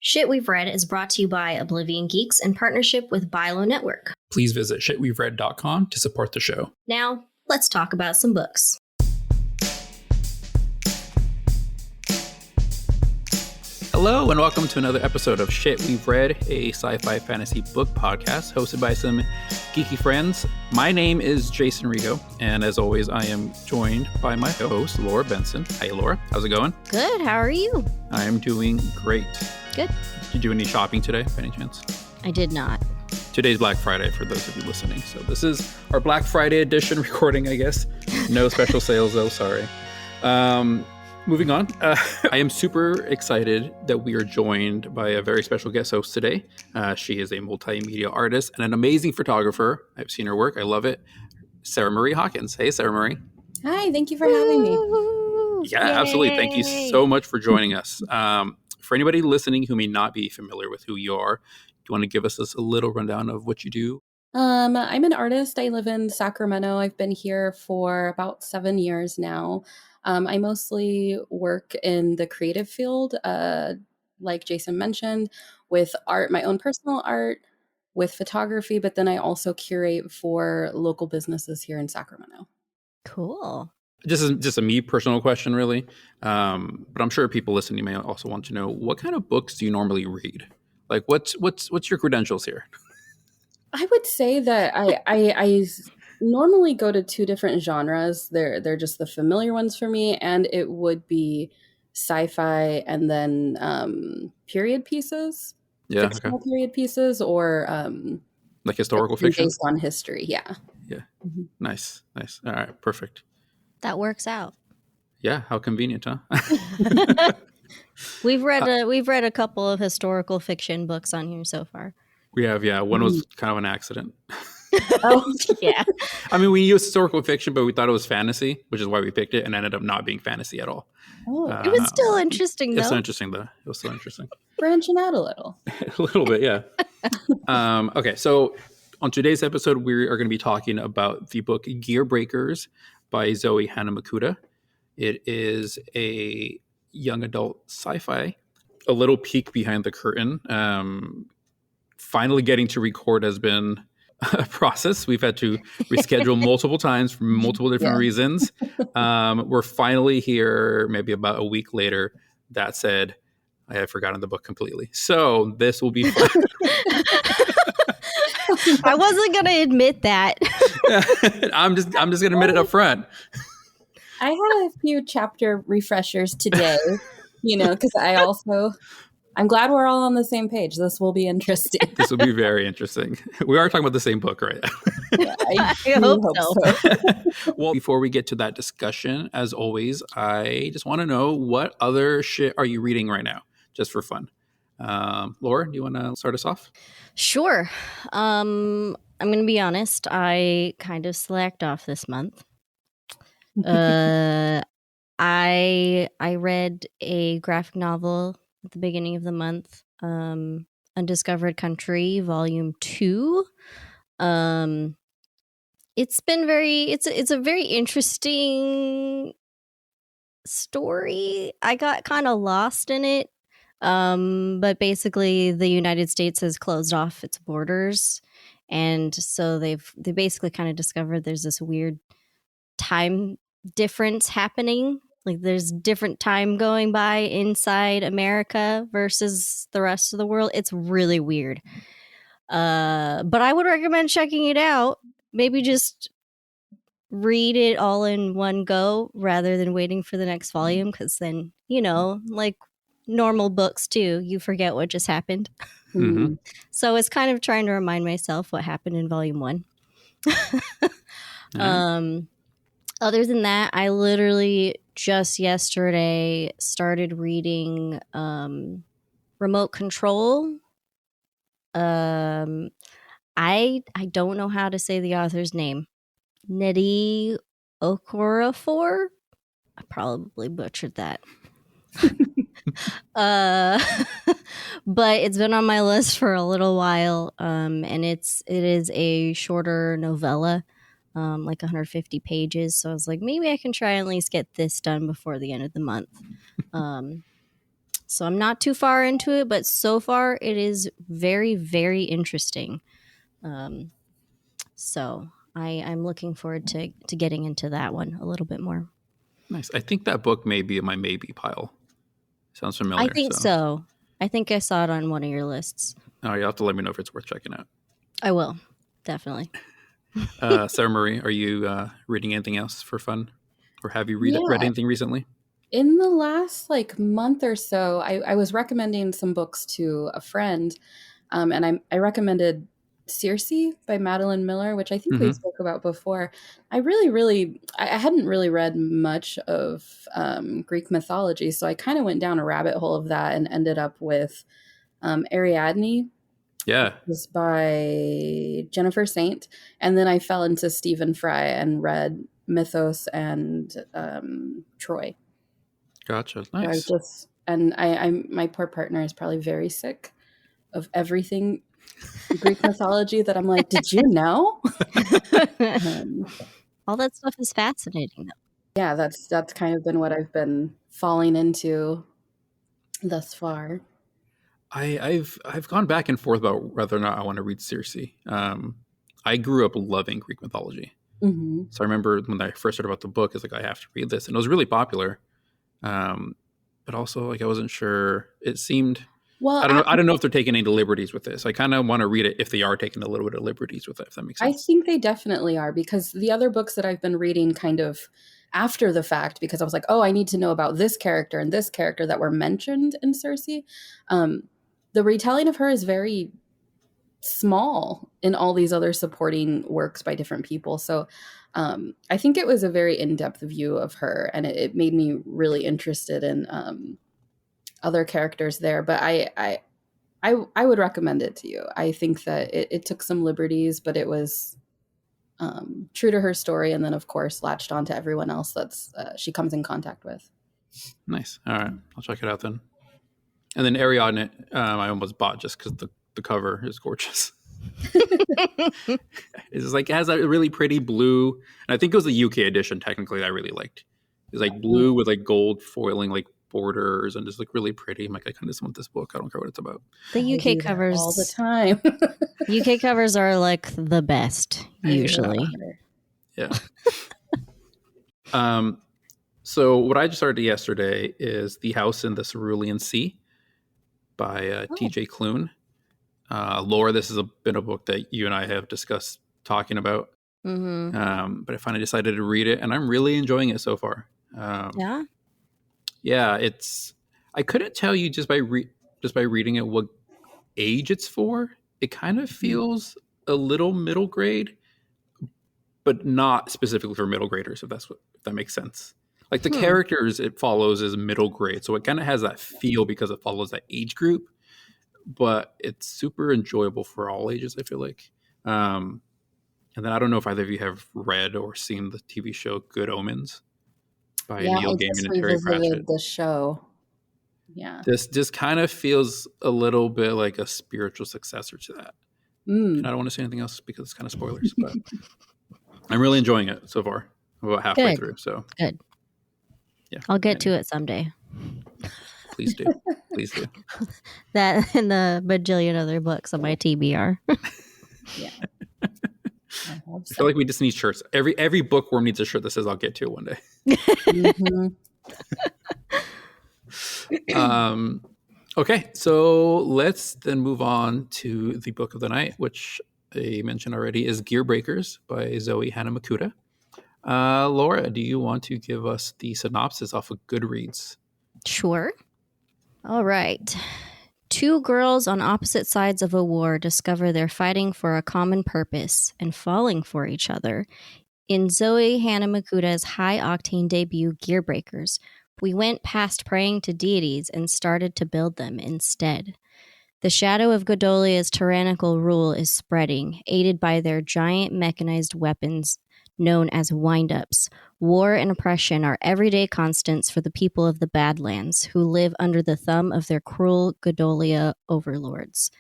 Shit We've Read is brought to you by Oblivion Geeks in partnership with Bilo Network. Please visit shitwe'veread.com to support the show. Now, let's talk about some books. Hello, and welcome to another episode of Shit We've Read, a sci-fi fantasy book podcast hosted by some geeky friends. My name is Jason Rigo, and as always, I am joined by my host, Laura Benson. Hi, Laura. How's it going? Good. How are you? I am doing great. Good. Did you do any shopping today, by any chance? I did not. Today's Black Friday for those of you listening. So this is our Black Friday edition recording, I guess. No special sales, though. Sorry. Moving on, I am super excited that we are joined by a very special guest host today. She is a multimedia artist and an amazing photographer. I've seen her work. I love it. Sarah Marie Hawkins. Hey, Sarah Marie. Hi, thank you for having me. Yeah, Yay. Absolutely. Thank you so much for joining us. For anybody listening who may not be familiar with who you are, do you want to give us a little rundown of what you do? I'm an artist. I live in Sacramento. I've been here for about 7 years now. I mostly work in the creative field, like Jason mentioned, with art, my own personal art, with photography, but then I also curate for local businesses here in Sacramento. Cool. Just a me personal question, really. But I'm sure people listening may also want to know, what kind of books do you normally read? Like, what's your credentials here? I would say that I normally go to two different genres. They're just the familiar ones for me, and it would be sci-fi and then period pieces, fictional period pieces, or like historical fiction based on history. Yeah. Mm-hmm. Nice. All right, perfect. That works out. Yeah, how convenient, huh? We've read a couple of historical fiction books on here so far. We have, yeah. One was kind of an accident. Oh, yeah. I mean, we used historical fiction, but we thought it was fantasy, which is why we picked it, and ended up not being fantasy at all. Oh, it was still interesting, though. It's so interesting, though. It was so interesting. Branching out a little. A little bit, yeah. Okay, so on today's episode, we are going to be talking about the book Gearbreakers by Zoe Hana Mikuta. It is a young adult sci-fi. A little peek behind the curtain. Finally getting to record has been a process. We've had to reschedule multiple times for multiple different reasons. We're finally here, maybe about a week later. That said, I had forgotten the book completely. So this will be fun. I wasn't going to admit that. I'm just going to admit it up front. I had a few chapter refreshers today, because I'm glad we're all on the same page. This will be interesting. This will be very interesting. We are talking about the same book, right? Yeah, I hope so. Well, before we get to that discussion, as always, I just want to know, what other shit are you reading right now, just for fun? Laura, do you want to start us off? Sure. I'm going to be honest. I kind of slacked off this month. I read a graphic novel at the beginning of the month, Undiscovered Country, Volume 2. It's a very interesting story. I got kind of lost in it. But basically the United States has closed off its borders, and so they basically kind of discovered there's this weird time difference happening. Like, there's different time going by inside America versus the rest of the world. It's really weird. But I would recommend checking it out. Maybe just read it all in one go rather than waiting for the next volume, because then, like normal books too, you forget what just happened. Mm-hmm. So it's kind of trying to remind myself what happened in Volume 1. Other than that, I literally just yesterday started reading Remote Control. I don't know how to say the author's name. Nnedi Okorafor? I probably butchered that. But it's been on my list for a little while, and it is a shorter novella. Like 150 pages. So I was like, maybe I can try and at least get this done before the end of the month. So I'm not too far into it, but so far it is very, very interesting. So I'm looking forward to getting into that one a little bit more. Nice. I think that book may be in my maybe pile. Sounds I familiar. think so. I think I saw it on one of your lists. Oh, you'll have to let me know if it's worth checking out. I will. Definitely. Sarah Marie, are you reading anything else for fun? Or have you read Yeah. anything recently? In the last month or so, I was recommending some books to a friend, and I recommended Circe by Madeline Miller, which I think we spoke about before. I hadn't really read much of Greek mythology, so I kind of went down a rabbit hole of that and ended up with Ariadne. Yeah. It was by Jennifer Saint, and then I fell into Stephen Fry and read Mythos and Troy. Gotcha. Nice. So my poor partner is probably very sick of everything Greek mythology that I'm like, did you know? All that stuff is fascinating, though. Yeah, that's kind of been what I've been falling into thus far. I've gone back and forth about whether or not I want to read Circe. I grew up loving Greek mythology, so I remember when I first heard about the book, it's like I have to read this, and it was really popular. But also, I wasn't sure. It seemed. Well, I don't know if they're taking any liberties with this. I kind of want to read it if they are taking a little bit of liberties with it, if that makes sense. I think they definitely are, because the other books that I've been reading kind of after the fact, because I was like, oh, I need to know about this character and this character that were mentioned in Circe. The retelling of her is very small in all these other supporting works by different people. So I think it was a very in-depth view of her, and it made me really interested in other characters there. But I would recommend it to you. I think that it took some liberties, but it was true to her story, and then of course latched on to everyone else that's she comes in contact with. Nice. All right, I'll check it out then. And then Ariadne, I almost bought just because the cover is gorgeous. It's just it has that really pretty blue, and I think it was the UK edition technically that I really liked. It's blue with gold foiling borders and just really pretty. I'm I kind of just want this book. I don't care what it's about. The UK covers all the time. UK covers are the best usually. Yeah. So what I just started yesterday is The House in the Cerulean Sea by T.J. Klune. Laura, this has been a book that you and I have discussed talking about. Mm-hmm. But I finally decided to read it, and I'm really enjoying it so far. Yeah, I couldn't tell you just by reading it what age it's for. It kind of feels a little middle grade, but not specifically for middle graders, if that makes sense. The characters it follows is middle grade, so it kind of has that feel because it follows that age group. But it's super enjoyable for all ages, I feel like. And then I don't know if either of you have read or seen the TV show Good Omens by Neil Gaiman and Terry Pratchett. The show. Yeah. This just kind of feels a little bit like a spiritual successor to that. And I don't want to say anything else because it's kind of spoilers, but I'm really enjoying it so far. I'm about halfway through. So good. Yeah. I'll get to it someday. Please do. Please do. That and the bajillion other books on my TBR. Yeah. I feel like we just need shirts. Every bookworm needs a shirt that says "I'll get to it one day." Okay, so let's then move on to the book of the night, which I mentioned already is Gearbreakers by Zoe Hana Mikuta. Laura, do you want to give us the synopsis off of Goodreads? Sure. All right. Two girls on opposite sides of a war discover they're fighting for a common purpose and falling for each other. In Zoe Hana Mikuta's high-octane debut, Gearbreakers, we went past praying to deities and started to build them instead. The shadow of Godolia's tyrannical rule is spreading, aided by their giant mechanized weapons known as Windups, War and oppression are everyday constants for the people of the Badlands, who live under the thumb of their cruel Godolia overlords.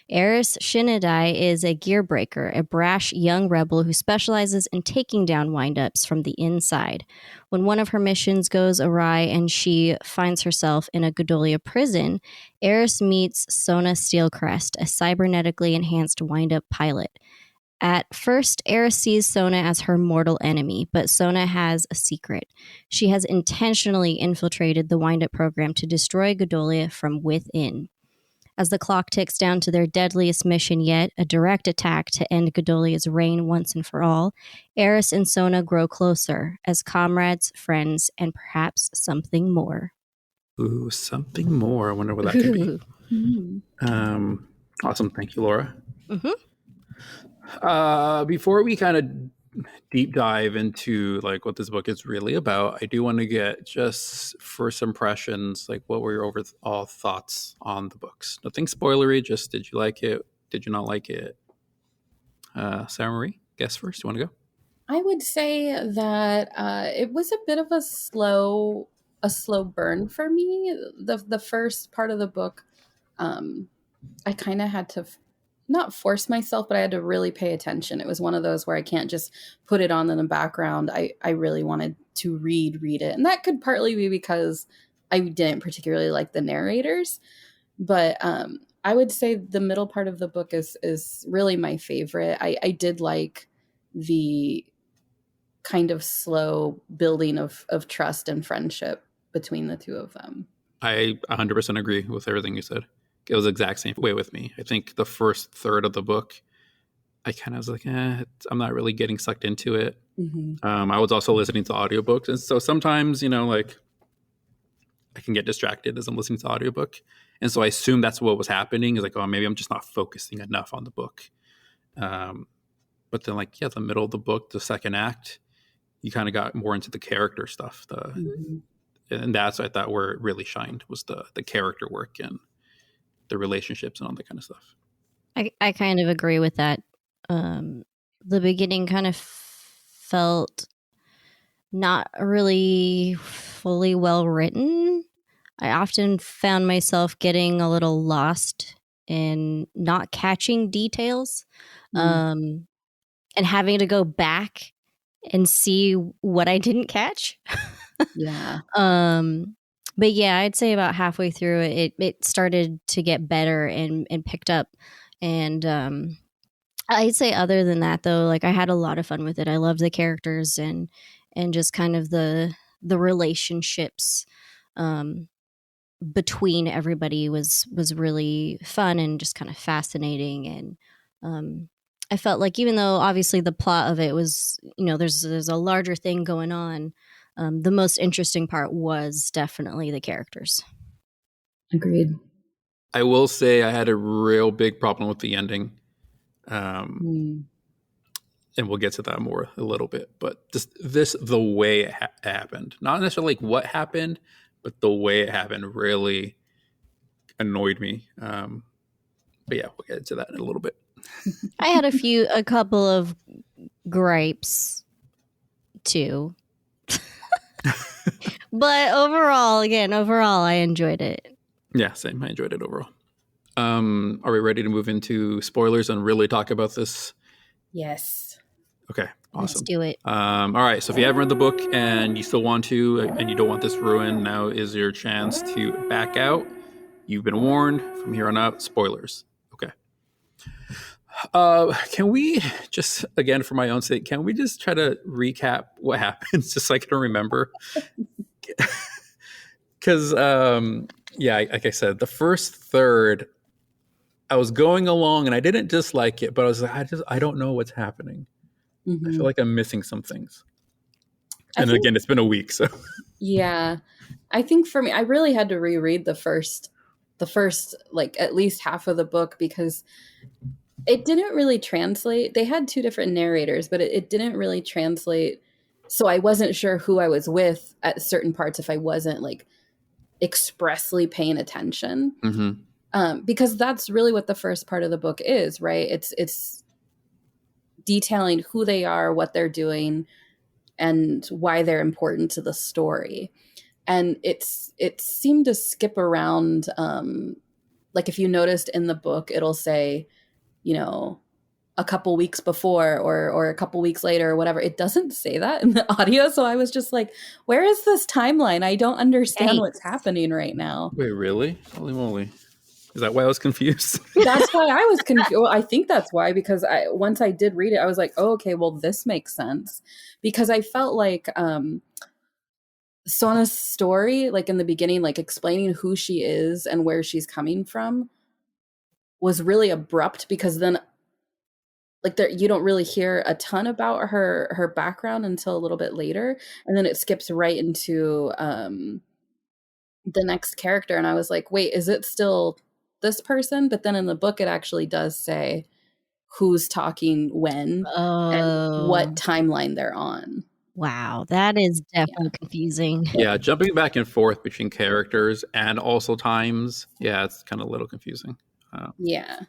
Eris Shinadai is a gearbreaker, a brash young rebel who specializes in taking down windups from the inside. When one of her missions goes awry and she finds herself in a Godolia prison, Eris meets Sona Steelcrest, a cybernetically enhanced windup pilot. At first, Eris sees Sona as her mortal enemy, but Sona has a secret. She has intentionally infiltrated the Windup program to destroy Godolia from within. As the clock ticks down to their deadliest mission yet, a direct attack to end Godolia's reign once and for all, Eris and Sona grow closer as comrades, friends, and perhaps something more. Ooh, something more. I wonder what that could be. Awesome. Thank you, Laura. Mm-hmm. Before we kind of deep dive into like what this book is really about, I do want to get just first impressions, like what were your overall thoughts on the books? Nothing spoilery, just did you like it? Did you not like it? Sarah Marie, guess first. You want to go? I would say that it was a bit of a slow burn for me. The first part of the book, I kind of had to not force myself, but I had to really pay attention. It was one of those where I can't just put it on in the background. I really wanted to read it. And that could partly be because I didn't particularly like the narrators. But I would say the middle part of the book is really my favorite. I did like the kind of slow building of trust and friendship between the two of them. I 100% agree with everything you said. It was the exact same way with me. I think the first third of the book, I kind of was like, I'm not really getting sucked into it. Mm-hmm. I was also listening to audiobooks. And so sometimes, like I can get distracted as I'm listening to audiobook. And so I assume that's what was happening. Is like, oh, maybe I'm just not focusing enough on the book. But then like, the middle of the book, the second act, you kind of got more into the character stuff. And that's, I thought, where it really shined was the character work and the relationships and all that kind of stuff. I kind of agree with that. The beginning kind of felt not really fully well written. I often found myself getting a little lost in not catching details, and having to go back and see what I didn't catch. Yeah. But yeah, I'd say about halfway through it started to get better and picked up. And I'd say other than that though, like I had a lot of fun with it. I loved the characters and just kind of the relationships between everybody was really fun and just kind of fascinating. And I felt like even though obviously the plot of it was, there's a larger thing going on, the most interesting part was definitely the characters. Agreed. I will say I had a real big problem with the ending. And we'll get to that more a little bit. But the way it happened, not necessarily like what happened, but the way it happened really annoyed me. But yeah, we'll get into that in a little bit. I had a couple of gripes too. But overall, I enjoyed it. Yeah, same. I enjoyed it overall. Are we ready to move into spoilers and really talk about this? Yes. Okay, awesome. Let's do it. All right, so if you haven't read the book and you still want to, and you don't want this ruined, now is your chance to back out. You've been warned. From here on out, spoilers. Okay. Can we just, again, for my own sake, can we just try to recap what happens just so I can remember? Because, like I said, the first third, I was going along and I didn't dislike it, but I was like, I don't know what's happening. I feel like I'm missing some things. And again, it's been a week, so. Yeah. I think for me, I really had to reread the first, like at least half of the book because it didn't really translate. They had two different narrators, but it didn't really translate. So I wasn't sure who I was with at certain parts if I wasn't like expressly paying attention. Because that's really what the first part of the book is, right? It's detailing who they are, what they're doing, and why they're important to the story. And it seemed to skip around. Like if you noticed in the book, it'll say, a couple weeks before or a couple weeks later or whatever. It doesn't say that in the audio. So I was just like, where is this timeline? I don't understand what's happening right now. Wait, really? Holy moly. Is that why I was confused? That's why I was confused. Well, I think that's why, because once I did read it, I was like, oh, okay, well, this makes sense. Because I felt like Sona's story, like in the beginning, like explaining who she is and where she's coming from was really abrupt, because then like you don't really hear a ton about her background until a little bit later, and then it skips right into the next character, and I was like, wait, is it still this person? But then in the book it actually does say who's talking when and what timeline they're on. Wow, that is definitely confusing. Yeah, jumping back and forth between characters and also times, it's kind of a little confusing. Yeah.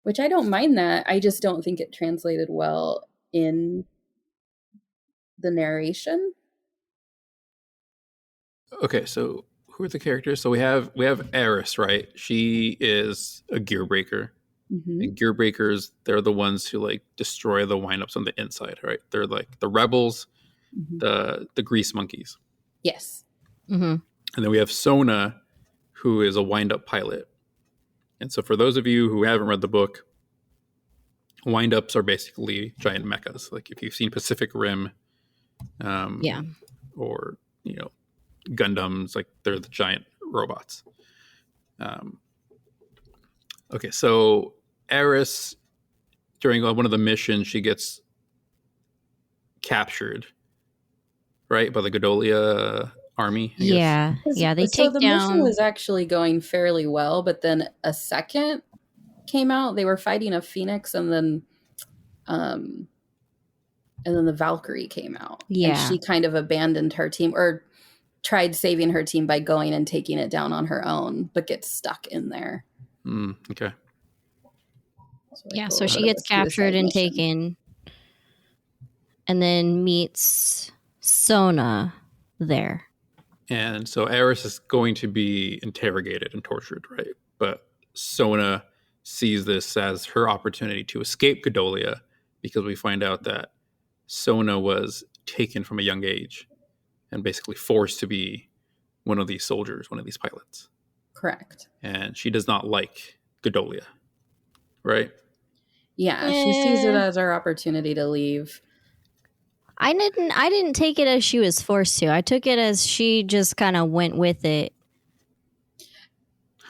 Which I don't mind that. I just don't think it translated well in the narration. Okay, so who are the characters? So we have Eris, right? She is a Gearbreaker. Mm-hmm. And Gearbreakers, they're the ones who like destroy the windups on the inside, right? They're like the rebels, the grease monkeys. Yes. Mm-hmm. And then we have Sona, who is a windup pilot. And so for those of you who haven't read the book, windups are basically giant mechas. Like if you've seen Pacific Rim, or Gundams, like they're the giant robots. Okay, so Eris, during one of the missions, she gets captured, right, by the Godolia army. I guess. Yeah, they take the down. mission was actually going fairly well, but then a second came out. They were fighting a Phoenix, and then the Valkyrie came out. Yeah, and she kind of abandoned her team, or tried saving her team by going and taking it down on her own, but gets stuck in there. Okay. So she gets captured and taken, and then meets Sona there. And so Eris is going to be interrogated and tortured, right? But Sona sees this as her opportunity to escape Godolia, because we find out that Sona was taken from a young age and basically forced to be one of these soldiers, one of these pilots. Correct. And she does not like Godolia, right? Yeah, she sees it as her opportunity to leave. I didn't take it as she was forced to. I took it as she just kind of went with it.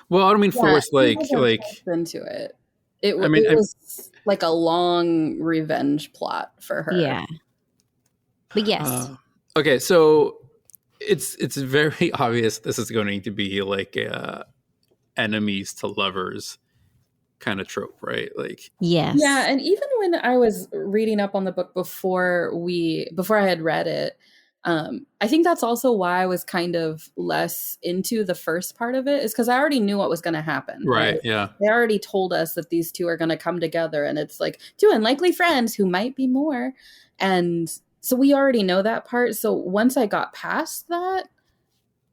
Well, I don't mean forced, like into it. It was like a long revenge plot for her. Yeah. But yes. Okay, so it's very obvious this is going to be like a enemies to lovers kind of trope, right? Like, yes. Yeah, and even when I was reading up on the book before I had read it, I think that's also why I was kind of less into the first part of it, is because I already knew what was going to happen. Right, yeah. They already told us that these two are going to come together, and it's like two unlikely friends who might be more. And so we already know that part. So once I got past that,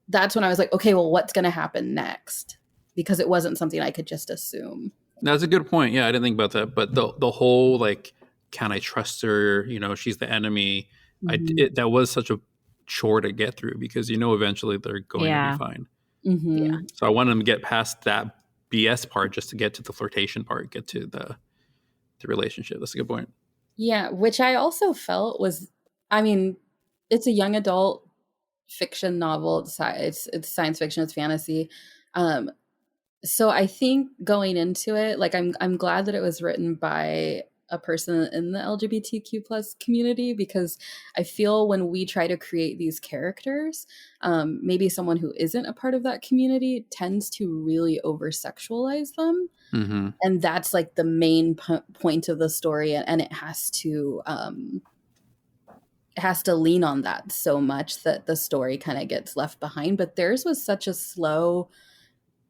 that's when I was like, okay, well, what's going to happen next? Because it wasn't something I could just assume. That's a good point. Yeah, I didn't think about that. But the whole, like, can I trust her? She's the enemy. Mm-hmm. That was such a chore to get through, because eventually they're going to be fine. Mm-hmm. Yeah. So I wanted them to get past that BS part just to get to the flirtation part, get to the relationship. That's a good point. Yeah, which I also felt was, I mean, it's a young adult fiction novel. It's science fiction. It's fantasy. So I think going into it, like I'm glad that it was written by a person in the LGBTQ plus community, because I feel when we try to create these characters, maybe someone who isn't a part of that community tends to really over sexualize them. Mm-hmm. And that's like the main point of the story. And it has to lean on that so much that the story kind of gets left behind. But theirs was such a slow,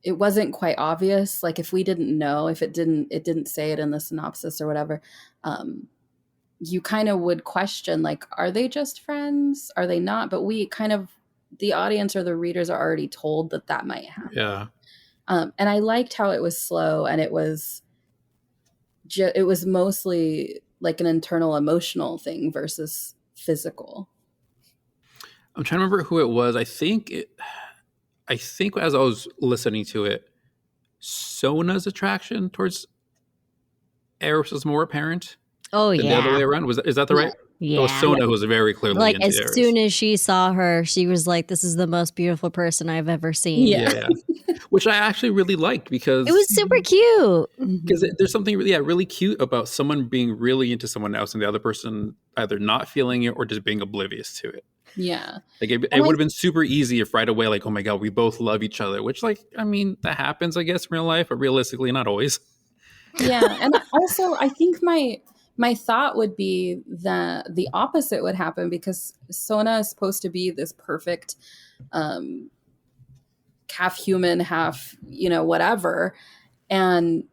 it wasn't quite obvious. Like if we didn't know, if it didn't say it in the synopsis or whatever, you kind of would question, like, are they just friends? Are they not? But we kind of, the audience or the readers are already told that that might happen. Yeah. And I liked how it was slow, and it was mostly like an internal emotional thing versus physical. I'm trying to remember who it was. I think as I was listening to it, Sona's attraction towards Eris was more apparent Oh than the other way yeah. around. Is that the Yeah. right? It was Yeah. Sona who was very clearly Like into as Eris. soon as she saw her, she was like, "This is the most beautiful person I've ever seen." Yeah. Which I actually really liked because It was super cute. there's something really cute about someone being really into someone else and the other person either not feeling it or just being oblivious to it. Yeah. Like it would have been super easy if right away, like, oh my God, we both love each other, which, like, I mean, that happens, I guess, in real life, but realistically, not always. Yeah. And also, I think my thought would be that the opposite would happen, because Sona is supposed to be this perfect half human, half, whatever. And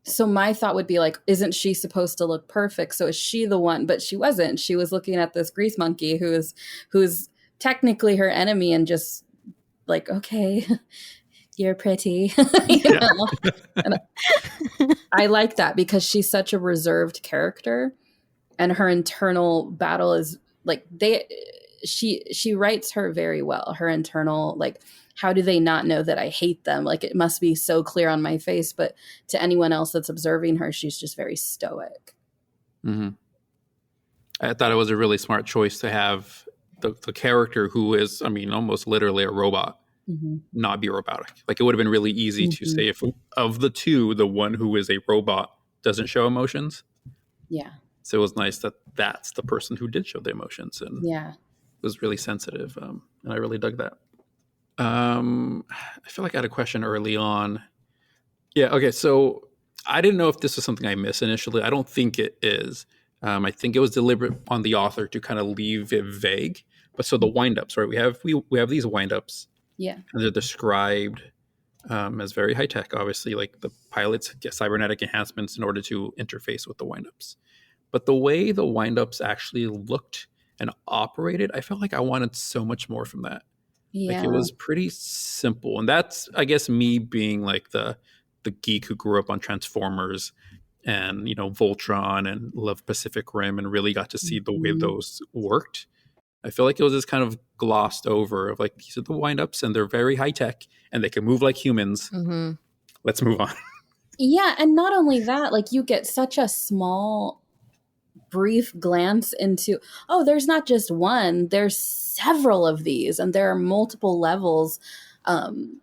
so my thought would be like, isn't she supposed to look perfect? So is she the one? But she wasn't. She was looking at this grease monkey who's technically her enemy, and just like, okay, you're pretty. And I like that, because she's such a reserved character, and her internal battle is like, she writes her very well. Her internal, like, how do they not know that I hate them? Like, it must be so clear on my face, but to anyone else that's observing her, she's just very stoic. Mm-hmm. I thought it was a really smart choice to have the character who is, I mean, almost literally a robot, not be robotic. Like, it would have been really easy to say, if of the two, the one who is a robot doesn't show emotions. Yeah. So it was nice that that's the person who did show the emotions and was really sensitive. And I really dug that. I feel like I had a question early on. Yeah. Okay. So I didn't know if this was something I missed initially. I don't think it is. I think it was deliberate on the author to kind of leave it vague. But so the windups, right? We have these windups. Yeah. And they're described as very high tech. Obviously, like, the pilots get cybernetic enhancements in order to interface with the windups. But the way the windups actually looked and operated, I felt like I wanted so much more from that. Yeah. Like, it was pretty simple. And that's, I guess, me being like the geek who grew up on Transformers and, Voltron and loved Pacific Rim and really got to see the way those worked. I feel like it was just kind of glossed over of like, these are the windups and they're very high tech and they can move like humans. Let's move on. Yeah. And not only that, like, you get such a small, brief glance into, oh, there's not just one, there's several of these, and there are multiple levels, and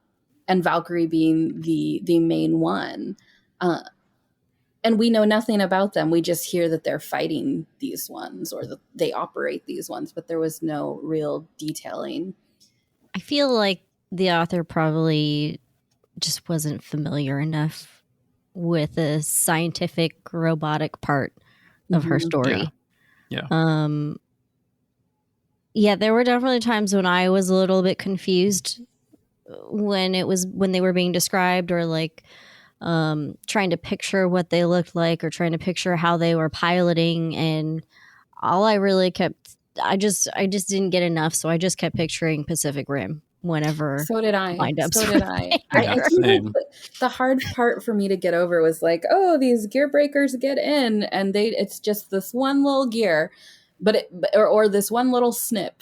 Valkyrie being the main one, and we know nothing about them. We just hear that they're fighting these ones, or that they operate these ones, but there was no real detailing. I feel like the author probably just wasn't familiar enough with the scientific robotic part of her story. Yeah. Yeah, there were definitely times when I was a little bit confused when they were being described, or like trying to picture what they looked like, or trying to picture how they were piloting, and all I really kept, I just didn't get enough, so I just kept picturing Pacific Rim whenever. So did I. Windups So were did I. Yeah, I think the hard part for me to get over was like, oh, these Gearbreakers get in, and it's just this one little gear, or this one little snip,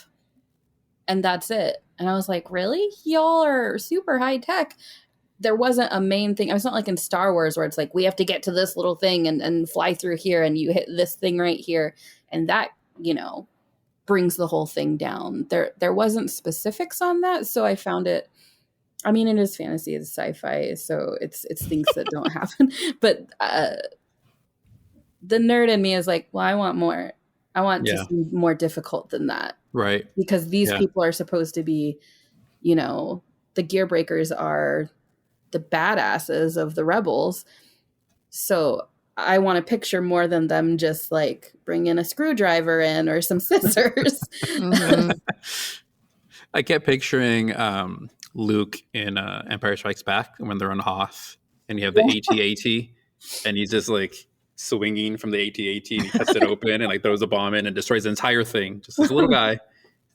and that's it. And I was like, really? Y'all are super high tech. There wasn't a main thing. It's not like in Star Wars where it's like, we have to get to this little thing and fly through here, and you hit this thing right here, and that, brings the whole thing down. There wasn't specifics on that, so I found it, I mean, it is fantasy, it's sci-fi, so it's things that don't happen. But the nerd in me is like, well, I want more. I want to see more difficult than that. Right. Because these people are supposed to be, the Gearbreakers are the badasses of the rebels. So I want to picture more than them just like bringing a screwdriver in or some scissors. I kept picturing Luke in Empire Strikes Back when they're on Hoth and you have the AT-AT and he's just like swinging from the AT-AT, and he cuts it open and like throws a bomb in and destroys the entire thing. Just this little guy.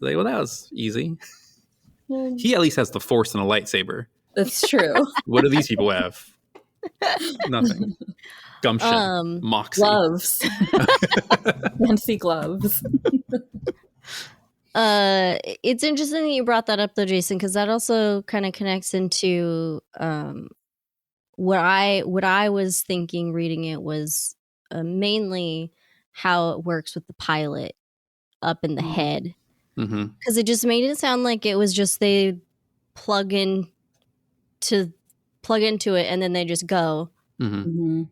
Like, well, that was easy. He at least has the Force and a lightsaber. That's true. What do these people have? Nothing. Gumption. Moxie. Gloves. Fancy gloves. It's interesting that you brought that up though, Jason, because that also kind of connects into what I was thinking reading it was mainly how it works with the pilot up in the head, because it just made it sound like it was just they plug into it and then they just go, and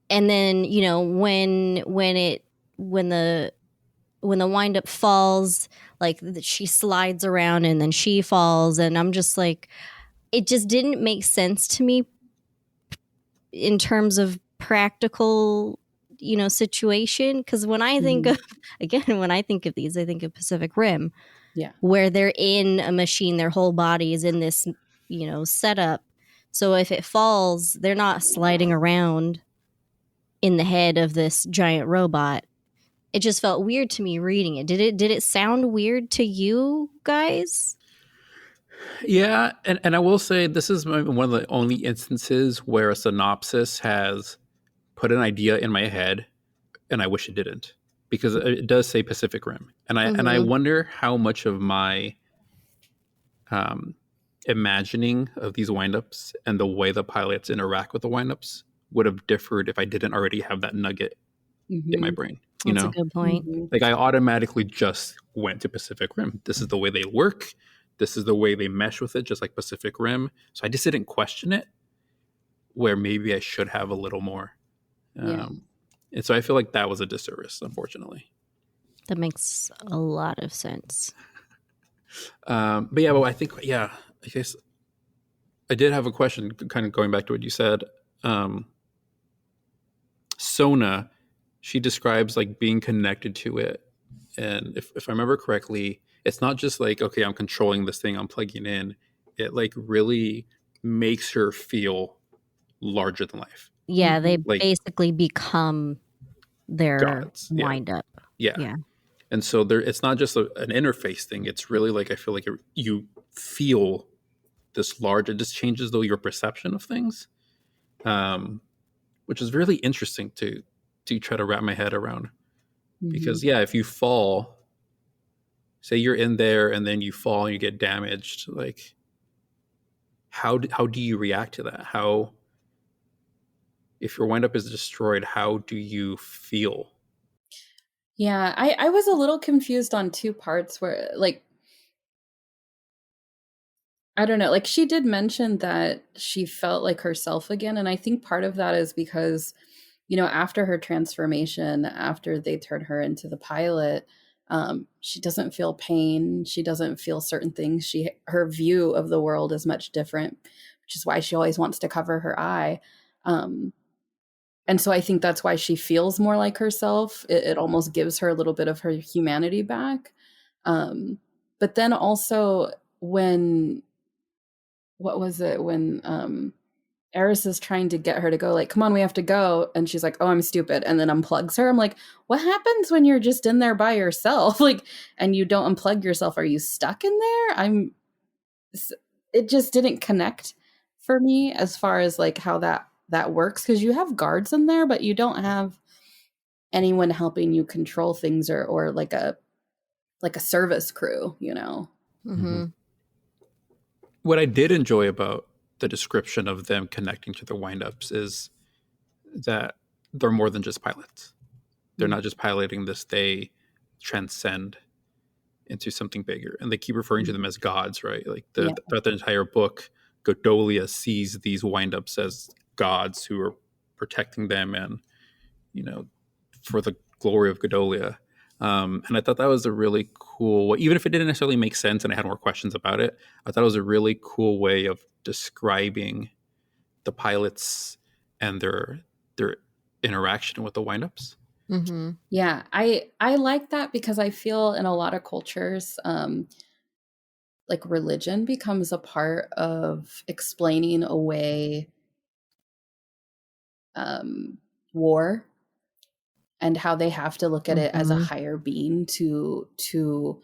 then when the wind-up falls, like she slides around and then she falls, and I'm just like, it just didn't make sense to me in terms of practical situation, because when I think of these, I think of Pacific Rim, where they're in a machine, their whole body is in this setup, so if it falls, they're not sliding around in the head of this giant robot. It just felt weird to me reading it. Did it sound weird to you guys? Yeah, and I will say this is one of the only instances where a synopsis has put an idea in my head, and I wish it didn't, because it does say Pacific Rim, and I wonder how much of my imagining of these windups and the way the pilots interact with the windups would have differed if I didn't already have that nugget in my brain. That's a good point. Like I automatically just went to Pacific Rim. This is the way they work. This is the way they mesh with it, just like Pacific Rim. So I just didn't question it, where maybe I should have a little more. And so I feel like that was a disservice, unfortunately. That makes a lot of sense. But I think, I guess I did have a question, kind of going back to what you said. Sona, she describes like being connected to it. And if I remember correctly, it's not just like, okay, I'm controlling this thing, I'm plugging in. It like really makes her feel larger than life. Yeah, they basically become their gods. wind-up. Yeah. And so it's not just an interface thing. It's really like, I feel like you feel this large, it just changes though your perception of things, which is really interesting to try to wrap my head around. Because if you fall, say you're in there and then you fall and you get damaged, like how do you react to that? How, if your wind-up is destroyed, how do you feel? Yeah, I was a little confused on two parts where, like, I don't know, like she did mention that she felt like herself again. And I think part of that is because, after her transformation, after they turn her into the pilot, she doesn't feel pain. She doesn't feel certain things. Her view of the world is much different, which is why she always wants to cover her eye. And so I think that's why she feels more like herself. It almost gives her a little bit of her humanity back. But then also when Eris is trying to get her to go, like, come on, we have to go. And she's like, oh, I'm stupid. And then unplugs her. I'm like, what happens when you're just in there by yourself? Like, and you don't unplug yourself? Are you stuck in there? It just didn't connect for me as far as like how that works. Cause you have guards in there, but you don't have anyone helping you control things or like a service crew, What I did enjoy about the description of them connecting to the windups is that they're more than just pilots. They're not just piloting this, they transcend into something bigger. And they keep referring to them as gods, right? Like throughout the entire book, Godolia sees these windups as gods who are protecting them and, for the glory of Godolia. And I thought that was a really cool, even if it didn't necessarily make sense and I had more questions about it, I thought it was a really cool way of describing the pilots and their interaction with the windups. Yeah, I like that because I feel in a lot of cultures, like religion becomes a part of explaining away war. and how they have to look at it as a higher being to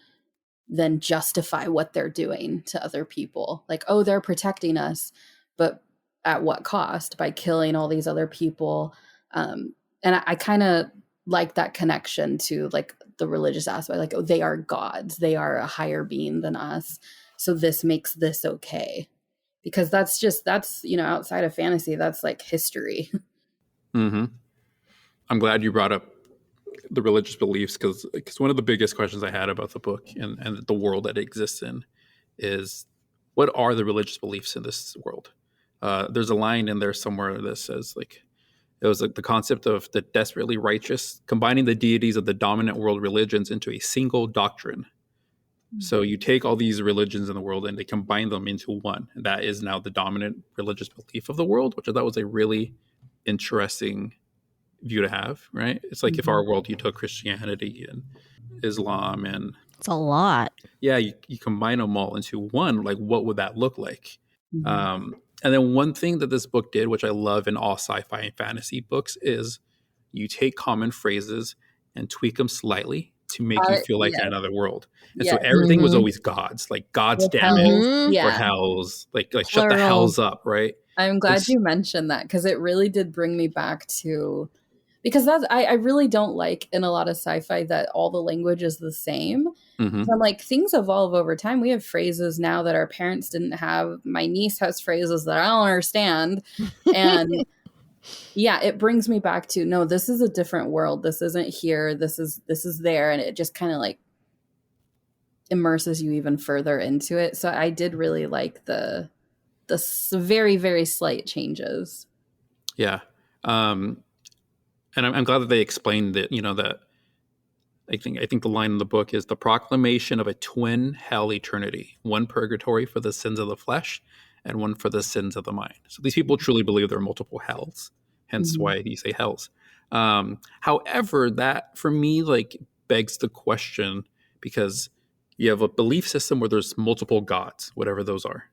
then justify what they're doing to other people. Like, oh, they're protecting us, but at what cost? By killing all these other people. And I kind of like that connection to like the religious aspect. Like, oh, they are gods. They are a higher being than us. So this makes this okay. Because that's, you know, outside of fantasy, that's like history. Mm-hmm. I'm glad you brought up the religious beliefs, because one of the biggest questions I had about the book and the world that it exists in is, what are the religious beliefs in this world? There's a line in there somewhere that says, like, it was like the concept of the desperately righteous, combining the deities of the dominant world religions into a single doctrine. So you take all these religions in the world and they combine them into one. And that is now the dominant religious belief of the world, which I thought was a really interesting view to have, right? It's like if our world, you took Christianity and Islam and It's a lot. yeah, you combine them all into one, like what would that look like? And then one thing that this book did, which I love in all sci-fi and fantasy books, is you take common phrases and tweak them slightly to make you feel like Yeah. another world. And Yeah. so everything was always gods, like gods With damn hells. it, Yeah. or hells, like shut the Plural. hells up, right? I'm glad you mentioned that, because it really did bring me back to, because that's I really don't like in a lot of sci-fi that all the language is the same. Mhm. So I'm like, things evolve over time. We have phrases now that our parents didn't have. My niece has phrases that I don't understand. And yeah, it brings me back to, no, this is a different world. This isn't here. This is there. And it just kind of like immerses you even further into it. So I did really like the very, very slight changes. Yeah. And I'm glad that they explained that, you know, that I think the line in the book is the proclamation of a twin hell eternity, one purgatory for the sins of the flesh and one for the sins of the mind. So these people truly believe there are multiple hells, hence why you say hells. However, that for me, like, begs the question, because you have a belief system where there's multiple gods, whatever those are.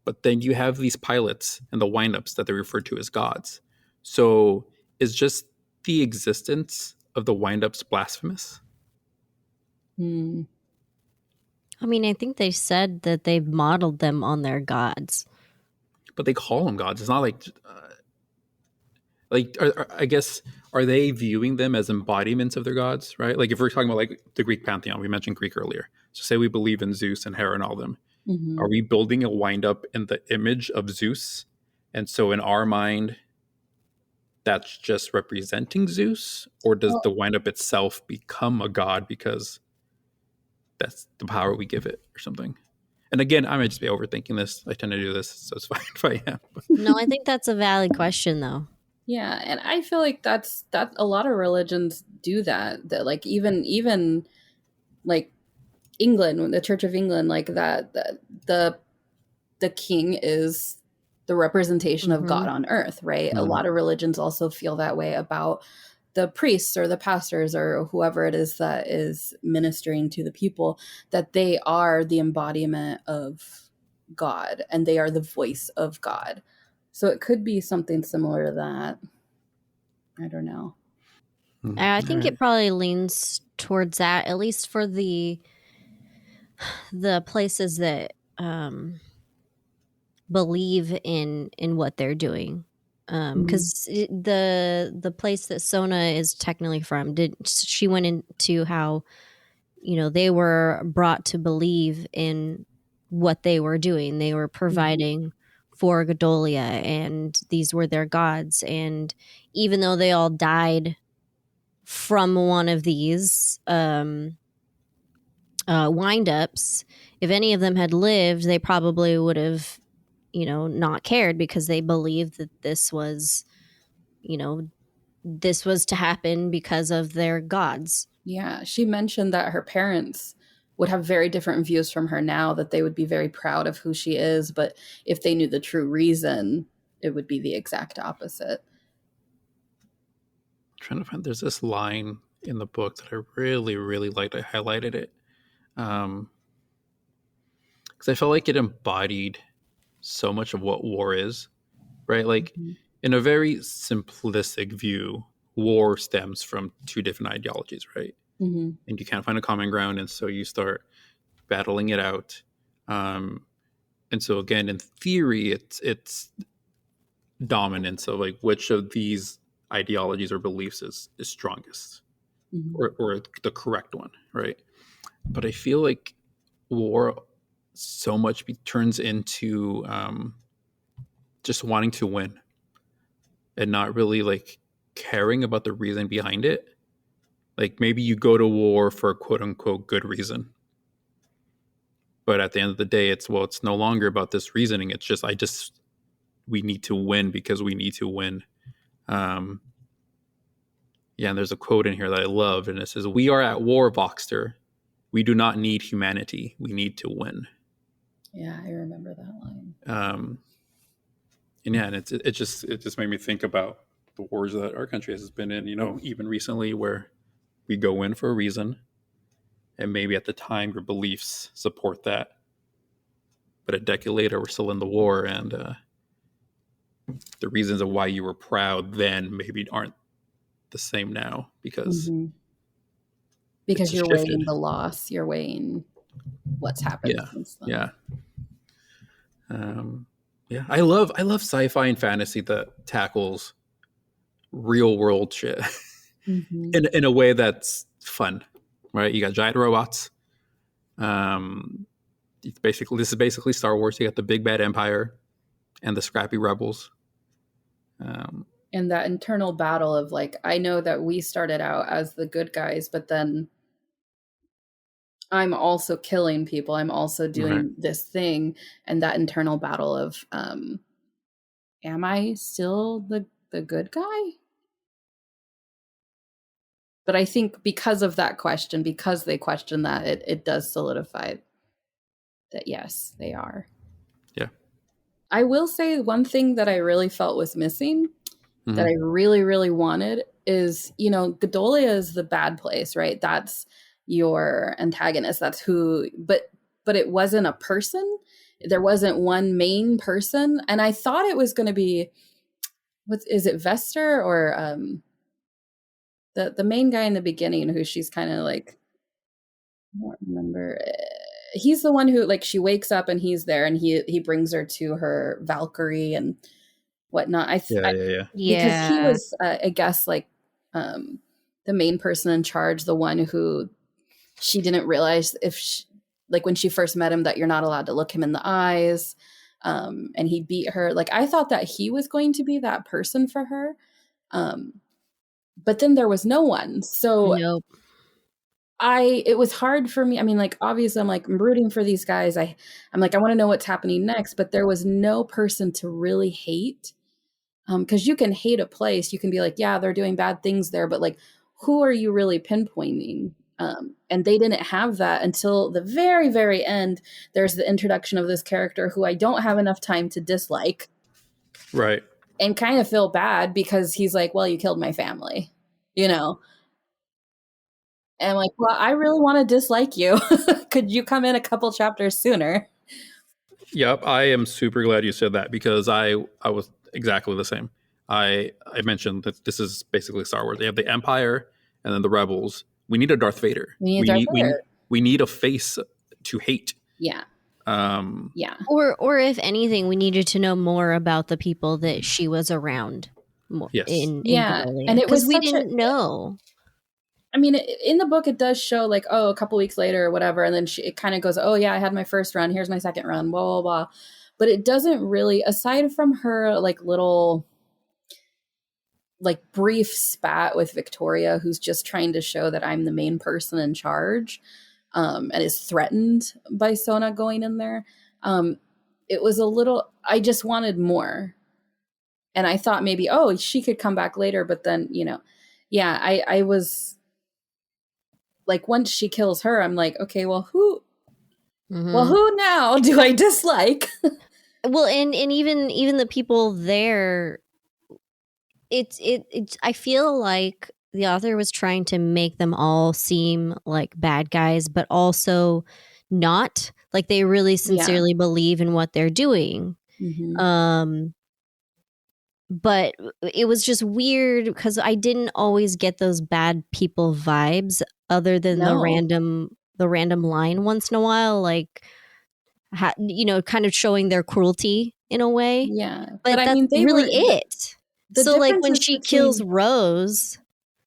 But then you have these pilots and the windups that they refer to as gods. So is just the existence of the windups blasphemous? I mean, I think they said that they modeled them on their gods. But they call them gods. It's not like I guess, are they viewing them as embodiments of their gods, right? Like if we're talking about like the Greek pantheon, we mentioned Greek earlier. So say we believe in Zeus and Hera and all them. Are we building a windup in the image of Zeus? And so in our mind, that's just representing Zeus? Or does the windup itself become a god because that's the power we give it or something? And again, I might just be overthinking this. I tend to do this, so it's fine if I am. No, I think that's a valid question, though. Yeah, and I feel like that a lot of religions do that. That like even like England, the Church of England, like that the king is the representation of God on earth, right? A lot of religions also feel that way about the priests or the pastors or whoever it is that is ministering to the people, that they are the embodiment of God and they are the voice of God. So it could be something similar to that. I don't know. I think it probably leans towards that, at least for the places that believe in what they're doing. Because the place that Sona is technically from, she went into how, you know, they were brought to believe in what they were doing. They were providing for Godolia, and these were their gods. And even though they all died from one of these windups, if any of them had lived, they probably would have, you know, not cared, because they believed that this was, you know, this was to happen because of their gods. Yeah, she mentioned that her parents would have very different views from her now, that they would be very proud of who she is, but if they knew the true reason, it would be the exact opposite. I'm trying to find, there's this line in the book that I really, really liked. I highlighted it. Because I felt like it embodied so much of what war is, right? Like in a very simplistic view, war stems from two different ideologies, right? Mm-hmm. And you can't find a common ground, and so you start battling it out. And so again, in theory, it's dominance of like which of these ideologies or beliefs is strongest, Mm-hmm. or the correct one, right? But I feel like war so much turns into just wanting to win and not really like caring about the reason behind it. Like maybe you go to war for a quote unquote good reason, but at the end of the day, it's no longer about this reasoning. It's just we need to win because we need to win. Um, yeah, and there's a quote in here that I love, and it says, "We are at war, Voxter. We do not need humanity. We need to win." Yeah, I remember that line. And yeah, and it just made me think about the wars that our country has been in. Even recently, where we go in for a reason, and maybe at the time your beliefs support that, but a decade later we're still in the war, and the reasons of why you were proud then maybe aren't the same now because Mm-hmm. it's Because you're shifted. weighing the loss, you're weighing what's happened since then. Yeah. Yeah, I love sci-fi and fantasy that tackles real world shit Mm-hmm. in a way that's fun, right? You got giant robots. This is basically Star Wars. You got the big bad Empire and the scrappy rebels. And that internal battle of like, I know that we started out as the good guys, but then I'm also killing people. I'm also doing this thing. And that internal battle of, am I still the good guy? But I think because of that question, because they question that, it does solidify that, yes, they are. Yeah. I will say one thing that I really felt was missing, that I really, really wanted is, Godolia is the bad place, right? That's your antagonist. That's who, but it wasn't a person. There wasn't one main person. And I thought it was going to be, is it Vester or the main guy in the beginning who she's kind of like, I don't remember. He's the one who like she wakes up and he's there and he brings her to her Valkyrie and whatnot. Yeah. Because he was, I guess, like the main person in charge, the one who she didn't realize like when she first met him that you're not allowed to look him in the eyes, and he beat her. Like I thought that he was going to be that person for her, but then there was no one. So Nope. it was hard for me. I mean, like, obviously I'm rooting for these guys. I'm like, I want to know what's happening next, but there was no person to really hate. Because you can hate a place. You can be like, yeah, they're doing bad things there, but like, who are you really pinpointing? And they didn't have that until the very, very end. There's the introduction of this character who I don't have enough time to dislike. Right. And kind of feel bad because he's like, well, you killed my family, And I'm like, well, I really want to dislike you. Could you come in a couple chapters sooner? Yep. I am super glad you said that because I was exactly the same. I mentioned that this is basically Star Wars. They have the Empire and then the Rebels. We need a Darth Vader. We need a face to hate. Yeah. Yeah. Or if anything, we needed to know more about the people that she was around. Yes. In Godolia. And it was we didn't know. I mean, in the book, it does show like, oh, a couple weeks later or whatever. And then it kind of goes, oh, yeah, I had my first run. Here's my second run, blah, blah, blah. But it doesn't really, aside from her like little, like brief spat with Victoria, who's just trying to show that I'm the main person in charge, and is threatened by Sona going in there. It was a little, I just wanted more. And I thought maybe, oh, she could come back later. But then, I was like, once she kills her, I'm like, okay, well, who now do I dislike? Well, and even the people there, it's I feel like the author was trying to make them all seem like bad guys, but also not like they really sincerely believe in what they're doing. Mm-hmm. but it was just weird because I didn't always get those bad people vibes, other than No. the random line once in a while, like kind of showing their cruelty in a way. Yeah. But I that's mean, really it. the So like when differences she between kills Rose,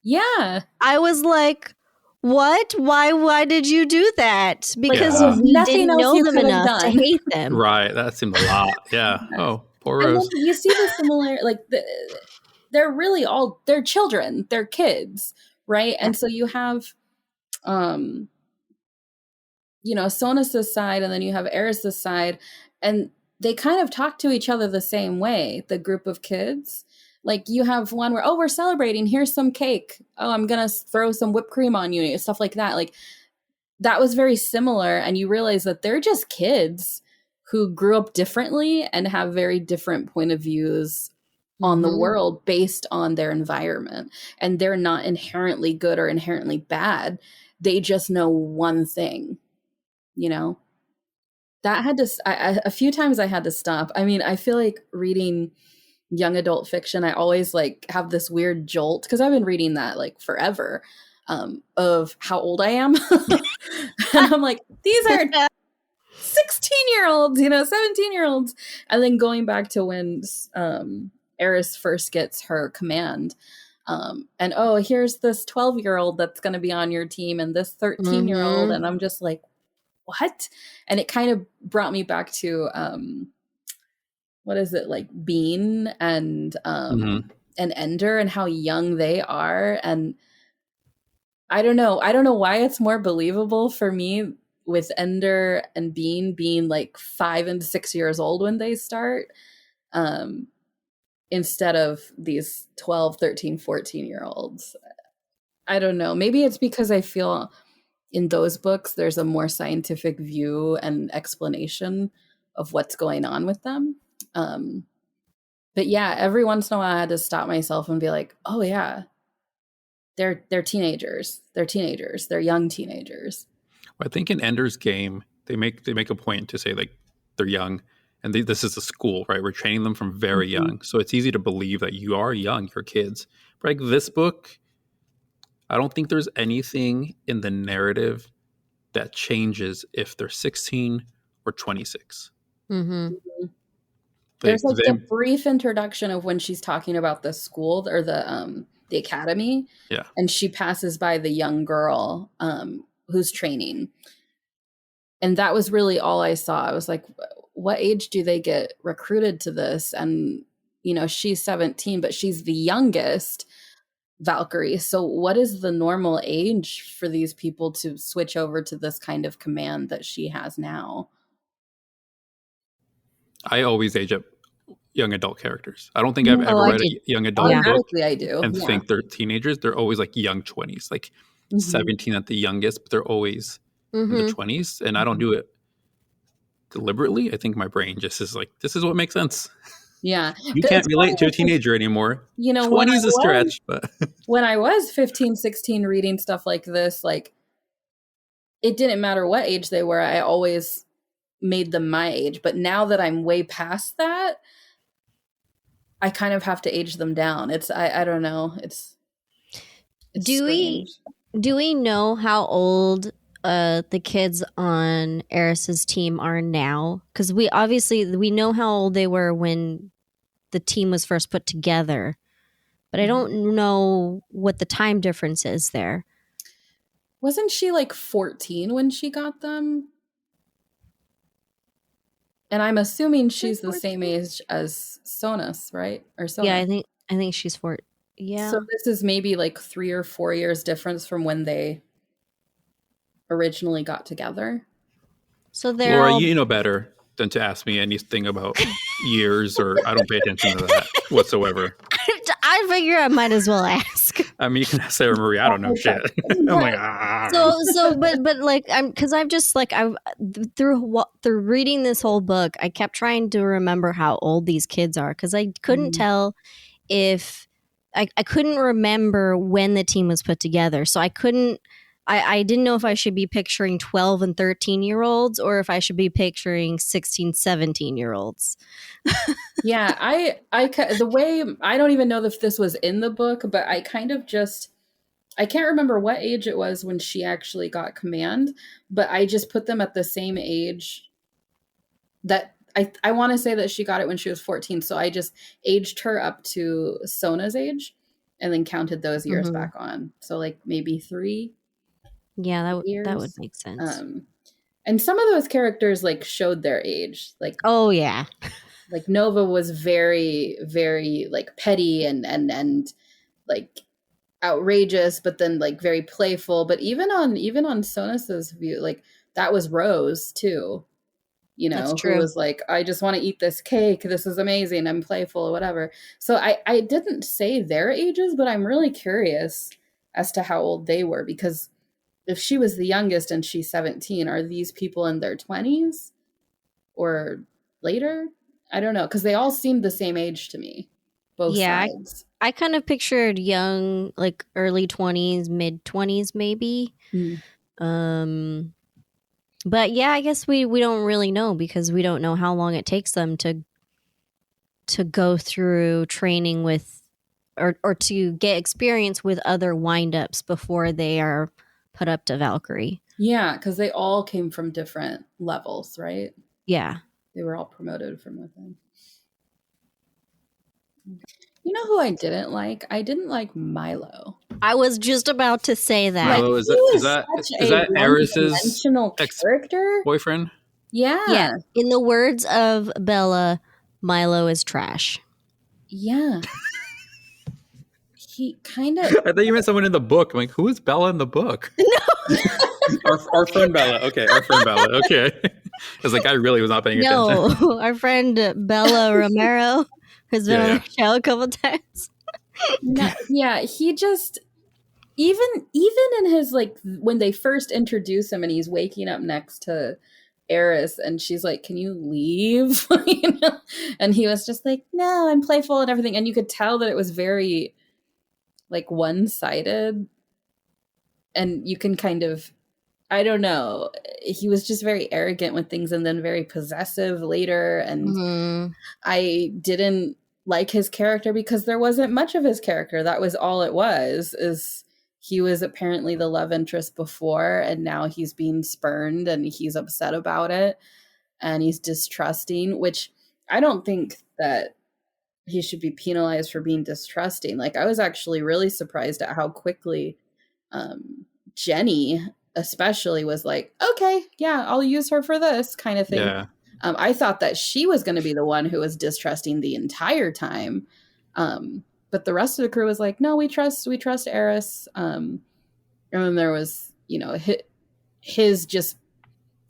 yeah, I was like, what? Why did you do that? like Because there was we nothing didn't else know you them could have enough to done. hate them. Right. That seemed a lot. Yeah. Oh, poor And Rose. then you see the similar, like they're really they're children, they're kids, right? And so you have, Sonus's side, and then you have Eris's side, and they kind of talk to each other the same way. The group of kids, like you have one where, oh, we're celebrating. Here's some cake. Oh, I'm gonna throw some whipped cream on you, stuff like that. Like that was very similar, and you realize that they're just kids who grew up differently and have very different point of views on the world based on their environment. And they're not inherently good or inherently bad. They just know one thing, that had to, a few times I had to stop. I mean, I feel like reading young adult fiction, I always like have this weird jolt because I've been reading that like forever, of how old I am. And I'm like, these are 16-year-olds, 17-year-olds. And then going back to when Eris first gets her command. And oh, here's this 12-year-old that's going to be on your team and this 13-year-old. And I'm just like, what? And it kind of brought me back to what is it, like Bean and Ender, and how young they are. And I don't know why it's more believable for me with Ender and Bean being like 5 and 6 years old when they start, instead of these 12, 13, 14-year-olds. I don't know. Maybe it's because I feel in those books there's a more scientific view and explanation of what's going on with them. But yeah, every once in a while I had to stop myself and be like, oh yeah, they're teenagers. They're young teenagers. I think in Ender's Game, they make a point to say like they're young, and this is a school, right? We're training them from very young, so it's easy to believe that you are young, you're kids. But like this book, I don't think there's anything in the narrative that changes if they're 16 or 26. There's like the brief introduction of when she's talking about the school or the academy, and she passes by the young girl who's training, and that was really all I saw. I was like, what age do they get recruited to this? And she's 17, but she's the youngest Valkyrie. So what is the normal age for these people to switch over to this kind of command that she has now? I always age up young adult characters. I don't think I've ever read a young adult book I do. and think they're teenagers. They're always like young 20s, like 17 at the youngest, but they're always in the 20s. And I don't do it deliberately. I think my brain just is like, this is what makes sense. Yeah. You can't relate to a teenager anymore. 20 is a stretch, but when I was 15, 16 reading stuff like this, like it didn't matter what age they were. I always made them my age. But now that I'm way past that, I kind of have to age them down. It's I don't know. It's do we know how old the kids on Eris's team are now? Because we know how old they were when the team was first put together, but I don't know what the time difference is there. Wasn't she like 14 when she got them? And I'm assuming she's the same age as Sonus, right? Or Sonus. Yeah, I think she's 14. Yeah. So this is maybe like 3 or 4 years difference from when they originally got together. So they're Laura, you know better than to ask me anything about years, or I don't pay attention to that whatsoever. I figure I might as well ask. I mean, you can ask Sarah Marie. I don't know shit. I'm like, but like, because I've just like through reading this whole book, I kept trying to remember how old these kids are because I couldn't tell if I couldn't remember when the team was put together, so I couldn't I didn't know if I should be picturing 12 and 13-year-olds or if I should be picturing 16, 17-year-olds. Yeah, the way, I don't even know if this was in the book, but I kind of just, I can't remember what age it was when she actually got command, but I just put them at the same age that I want to say that she got it when she was 14. So I just aged her up to Sona's age and then counted those years Mhm. back on. So like maybe 3 Yeah, years. that would make sense. And some of those characters like showed their age. Oh yeah. Like Nova was very, very like petty and like outrageous, but then like very playful. But even on Sonus's view, like that was Rose too, you That's know, who true. was like, I just want to eat this cake. This is amazing. I'm playful or whatever. So I didn't say their ages, but I'm really curious as to how old they were, because if she was the youngest and she's 17, are these people in their 20s or later? I don't know, because they all seemed the same age to me, both Yeah, sides. I kind of pictured young, like early 20s, mid 20s maybe. Mm. But yeah, I guess we don't really know because we don't know how long it takes them to go through training with or to get experience with other windups before they are put up to Valkyrie. Yeah, because they all came from different levels, right? Yeah. They were all promoted from within. You know who I didn't like? I didn't like Milo. I was just about to say that. Milo, Like, is he that was is that such is a that Eris's one-dimensional character. ex-boyfriend? Yeah. Yeah. In the words of Bella, Milo is trash. Yeah. He kind of... I thought you meant someone in the book. I'm like, who is Bella in the book? No. our friend Bella. Okay, our friend Bella. Okay. I was like, I really was not paying attention. No, our friend Bella Romero has been on the show a couple times. Yeah, he just... Even in his, like, when they first introduce him and he's waking up next to Eris and she's like, can you leave? You know? And he was just like, no, I'm playful and everything. And you could tell that it was very, like, one-sided. And you can kind of, I don't know, he was just very arrogant with things and then very possessive later. And I didn't like his character because there wasn't much of his character. That was all it was, is he was apparently the love interest before, and now he's being spurned and he's upset about it and he's distrusting, which I don't think that he should be penalized for being distrusting. Like, I was actually really surprised at how quickly Jenny especially was like, okay, yeah, I'll use her for this kind of thing. Yeah. I thought that she was going to be the one who was distrusting the entire time. But the rest of the crew was like, no, we trust Eris. And then there was, you know, his just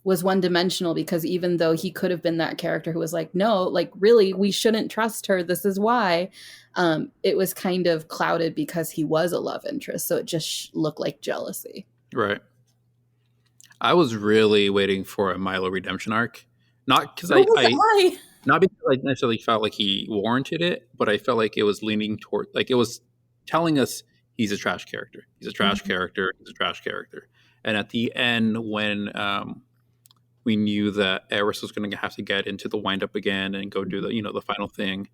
was one dimensional, because even though he could have been that character who was like, no, like, really, we shouldn't trust her. This is why. It was kind of clouded because he was a love interest. So it just looked like jealousy. Right. I was really waiting for a Milo redemption arc. Not because not because I necessarily felt like he warranted it, but I felt like it was leaning toward, like, it was telling us he's a trash character. He's a trash character. He's a trash character. And at the end, when we knew that Eris was going to have to get into the windup again and go do the, you know, the final thing,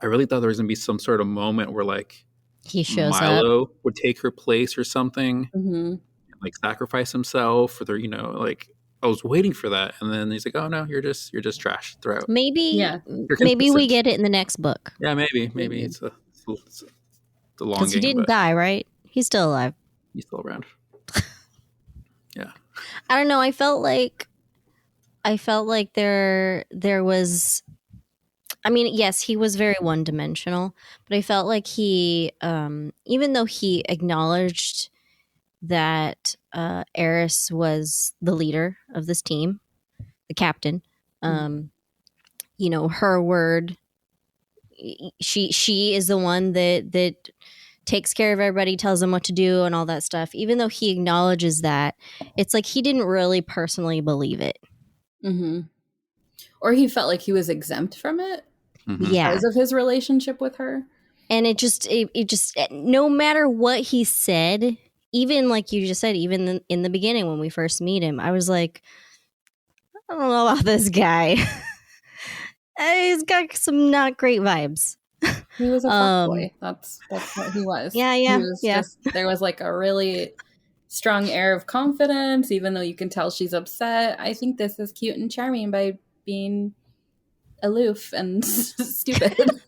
I really thought there was going to be some sort of moment where, like, he shows Milo up, would take her place or something, like sacrifice himself, or, you know, like, I was waiting for that, and then he's like, "Oh no, you're just trash throughout." maybe we get it in the next book. Yeah, maybe it's the long game. Because he didn't die, right? He's still alive. He's still around. Yeah, I don't know. I felt like there was. I mean, yes, he was very one dimensional, but I felt like he, even though he acknowledged that Eris was the leader of this team, the captain, you know, her word, she is the one that takes care of everybody, tells them what to do and all that stuff. Even though he acknowledges that, it's like he didn't really personally believe it. Or he felt like he was exempt from it because of his relationship with her. And it just no matter what he said, even like you just said, even in the beginning when we first meet him, I was like, I don't know about this guy. He's got some not great vibes. He was a fuckboy. That's what he was. Yeah, He yeah, was yeah. just, there was like a really strong air of confidence, even though you can tell she's upset. I think this is cute and charming by being aloof and stupid.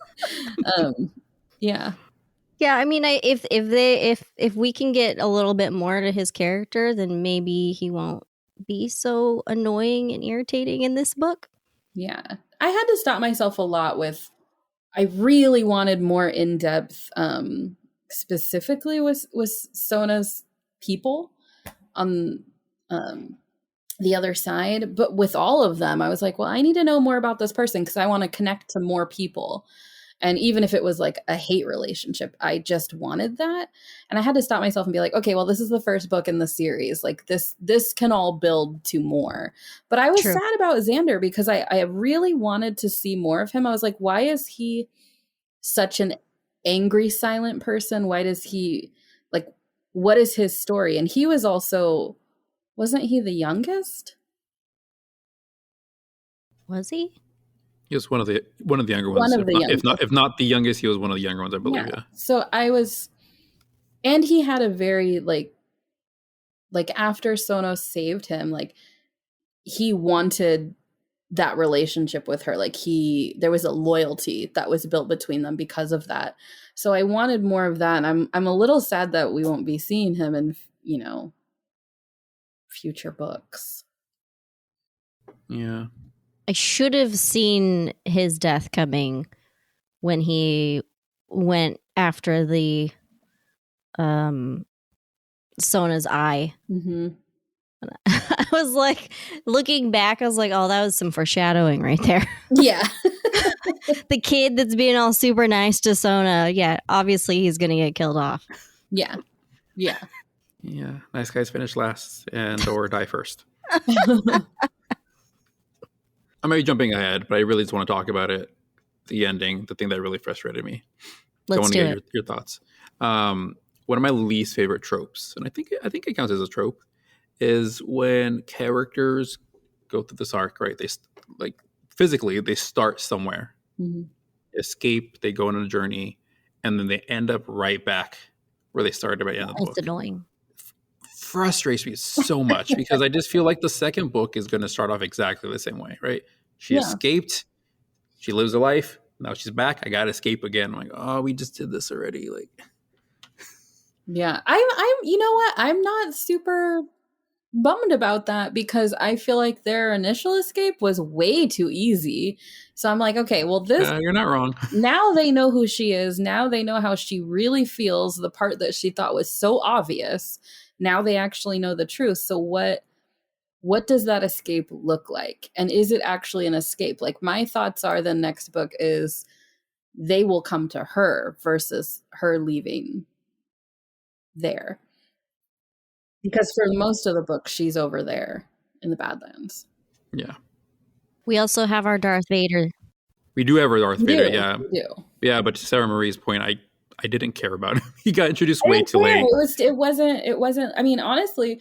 Yeah. Yeah, I mean, if we can get a little bit more to his character, then maybe he won't be so annoying and irritating in this book. Yeah. I had to stop myself a lot with, I really wanted more in-depth, specifically with Sona's people on the other side. But with all of them, I was like, well, I need to know more about this person because I want to connect to more people. And even if it was like a hate relationship, I just wanted that. And I had to stop myself and be like, okay, well, this is the first book in the series. Like this can all build to more. But I was sad about Xander because I really wanted to see more of him. I was like, why is he such an angry, silent person? Why does he, like, what is his story? And he was also, wasn't he the youngest? Was he? He was one of the younger ones. One of the youngest. If not the youngest, he was one of the younger ones, I believe. Yeah. So I was, and he had a very like after Sonos saved him, like he wanted that relationship with her. Like there was a loyalty that was built between them because of that. So I wanted more of that. And I'm a little sad that we won't be seeing him in, future books. Yeah. I should have seen his death coming when he went after the Sona's eye. Mm-hmm. I was like, looking back, I was like, oh, that was some foreshadowing right there. Yeah. The kid that's being all super nice to Sona, yeah, obviously he's going to get killed off. Yeah. Yeah. Yeah. Nice guys finish last or die first. I might be jumping ahead, but I really just want to talk about it. The ending, the thing that really frustrated me. Let's I want do to get it. your thoughts. One of my least favorite tropes, and I think it counts as a trope, is when characters go through this arc, right? They physically they start somewhere, escape, they go on a journey, and then they end up right back where they started by the end of the book. It's annoying. Frustrates me so much because I just feel like the second book is going to start off exactly the same way, right? She escaped, she lives a life, now she's back. I got to escape again. I'm like, oh, we just did this already. Like, yeah, I'm. You know what? I'm not super bummed about that because I feel like their initial escape was way too easy. So I'm like, okay, well, you're not wrong. Now they know who she is. Now they know how she really feels. The part that she thought was so obvious. Now they actually know the truth. So what does that escape look like? And is it actually an escape? Like my thoughts are the next book is they will come to her versus her leaving there. Because for most of the book, she's over there in the Badlands. Yeah. We also have our Darth Vader. We do have our Darth Vader, yeah. We do. Yeah, but to Sarah Marie's point, I didn't care about him. He got introduced way too late. It wasn't, I mean, honestly,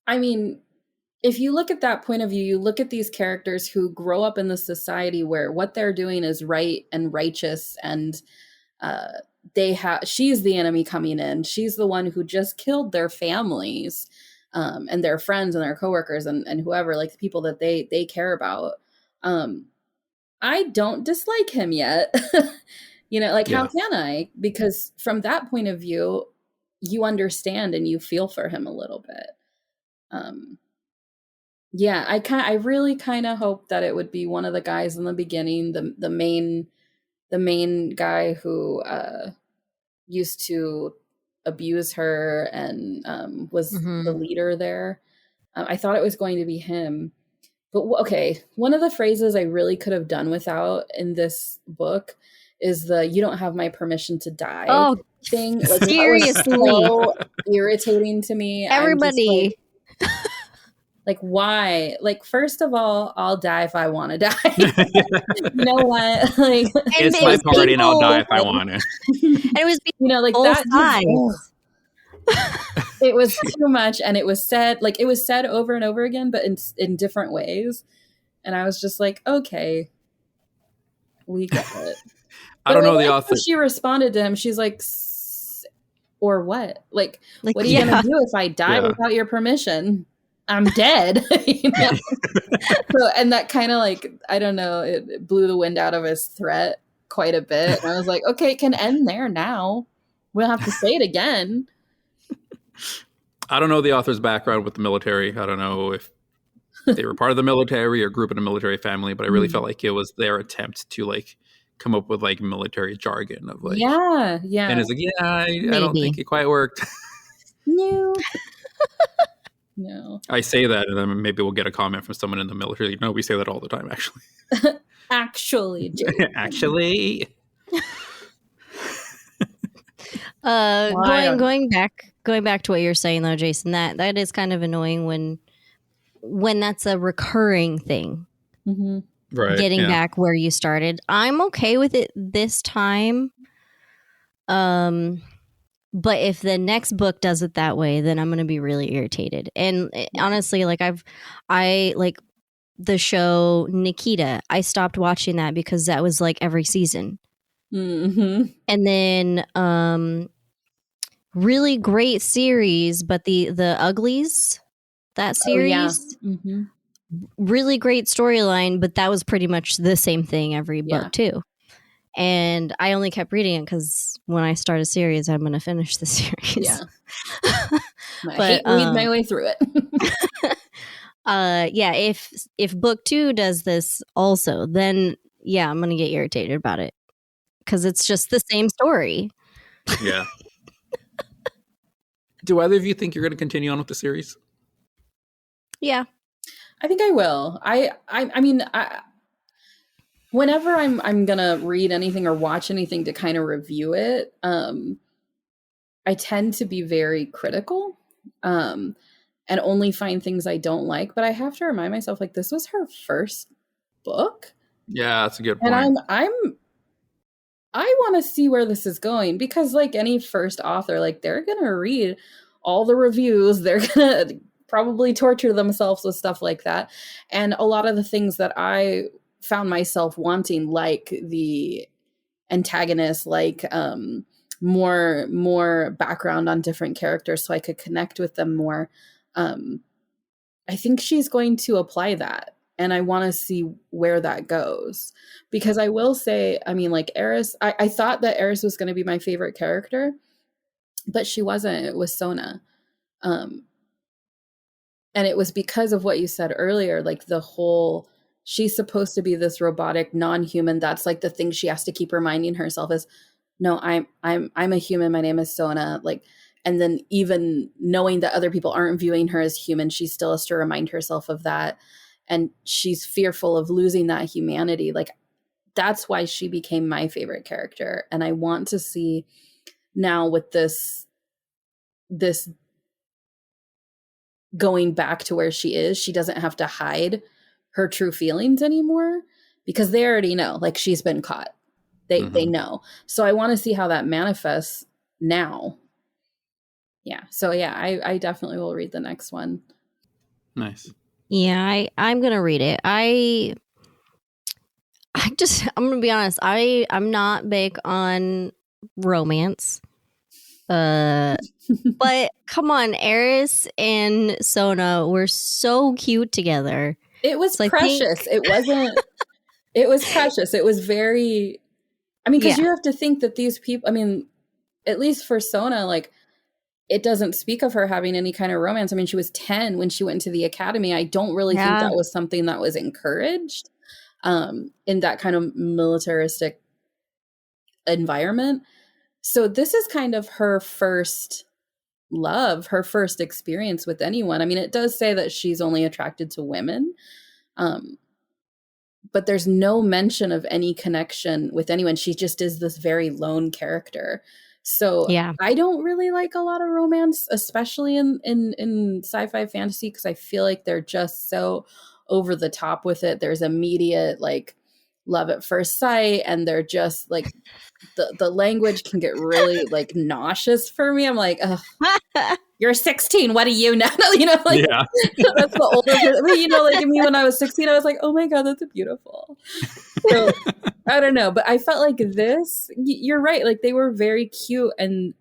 if you look at that point of view, you look at these characters who grow up in the society where what they're doing is right and righteous, and she's the enemy coming in. She's the one who just killed their families, and their friends and their coworkers and whoever, like the people that they care about. I don't dislike him yet. How can I? Because from that point of view, you understand and you feel for him a little bit. I really kind of hope that it would be one of the guys in the beginning, the main guy who used to abuse her and was the leader there. I thought it was going to be him. But okay, one of the phrases I really could have done without in this book is the "you don't have my permission to die" thing. Like, seriously, that was so irritating to me. Everybody. Like, why? Like, first of all, I'll die if I want to die. You know what? Like, And It's it my was party and I'll die people, if I want to. and it was you know, like both that just, sides. it was too much. And it was said, like, it was said over and over again, but in different ways. And I was just like, okay, we get it. I But don't I know the like how author. she responded to him. She's like, or what? Like, Like, what are you gonna do if I die Yeah. without your permission? I'm dead. You know? So, and that kind of like, I don't know, it blew the wind out of his threat quite a bit. And I was like, okay, it can end there now. We'll have to say it again. I don't know the author's background with the military. I don't know if they were part of the military or grew up in a military family, but I really felt like it was their attempt to like come up with like military jargon of like, Yeah. and it's like, yeah, I don't maybe. think it quite worked. No. No. I say that, and then maybe we'll get a comment from someone in the military. No, we say that all the time, actually. Actually, Jason. Actually, going back to what you're saying though, Jason, that is kind of annoying when that's a recurring thing. Mm-hmm. right? Getting Yeah. back where you started. I'm okay with it this time. But if the next book does it that way, then I'm going to be really irritated. And honestly, like I like the show Nikita. I stopped watching that because that was like every season. Mm-hmm. And then really great series, but the Uglies, that series, Mm-hmm. really great storyline, but that was pretty much the same thing every Yeah. book too. And I only kept reading it because when I start a series, I'm going to finish the series. Yeah. I hate reading my way through it. Yeah, if book 2 does this also, then yeah, I'm going to get irritated about it because it's just the same story. Yeah. Do either of you think you're going to continue on with the series? Yeah. I think I will. I mean, whenever I'm gonna read anything or watch anything to kind of review it, I tend to be very critical, and only find things I don't like. But I have to remind myself, like, this was her first book, Yeah, that's a good point. and I want to see where this is going, because like any first author, like, they're gonna read all the reviews, they're gonna probably torture themselves with stuff like that, and a lot of the things that I found myself wanting, like the antagonist, like more background on different characters so I could connect with them more. I think she's going to apply that, and I want to see where that goes, because I will say, I mean, like Eris, I thought that Eris was going to be my favorite character, but she wasn't. It was Sona. And it was because of what you said earlier, like the whole, she's supposed to be this robotic non-human. That's like the thing she has to keep reminding herself is, no, I'm a human. My name is Sona. Like, and then even knowing that other people aren't viewing her as human, she still has to remind herself of that. And she's fearful of losing that humanity. Like, that's why she became my favorite character. And I want to see now with this going back to where she is, she doesn't have to hide her true feelings anymore, because they already know, like, she's been caught. They know. So I want to see how that manifests now. Yeah. So yeah, I definitely will read the next one. Nice. Yeah, I'm going to read it. I'm going to be honest. I'm not big on romance. But come on, Eris and Sona were so cute together. It was So precious. It wasn't, it was precious. It was very, I mean, because you have to think that these people, I mean, at least for Sona, like, it doesn't speak of her having any kind of romance. I mean, she was 10 when she went to the academy. I don't really think that was something that was encouraged in that kind of militaristic environment. So this is kind of her first love, her first experience with anyone. I mean, it does say that she's only attracted to women, but there's no mention of any connection with anyone. She just is this very lone character. So Yeah. I don't really like a lot of romance, especially in sci-fi fantasy, because I feel like they're just so over the top with it. There's immediate like love at first sight, and they're just like the language can get really like nauseous for me. I'm like, ugh, you're 16. What do you know? You know, like Yeah. that's the older person. But, you know, like me when I was 16, I was like, oh my God, that's beautiful. So I don't know, but I felt like this. You're right. Like they were very cute, and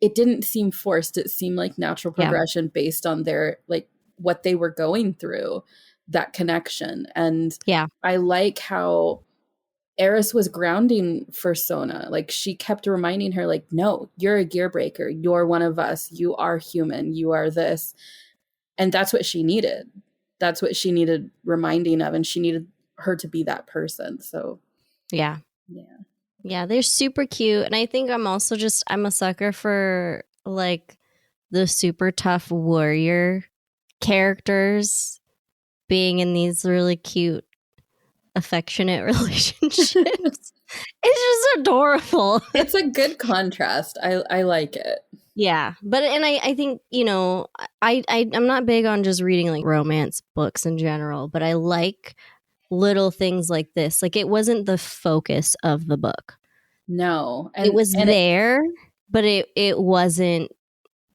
it didn't seem forced. It seemed like natural Yeah. progression based on their like what they were going through, that connection. And Yeah. I like how Eris was grounding for Sona. Like she kept reminding her, like, no, you're a Gearbreaker. You're one of us. You are human. You are this. And that's what she needed. That's what she needed reminding of. And she needed her to be that person. So Yeah. yeah. Yeah, they're super cute. And I think I'm also just, I'm a sucker for like the super tough warrior characters being in these really cute, affectionate relationships. It's just adorable. It's a good contrast. I like it. Yeah. But, and I think, you know, I'm not big on just reading like romance books in general, but I like little things like this. Like it wasn't the focus of the book. No. It was and there, but it wasn't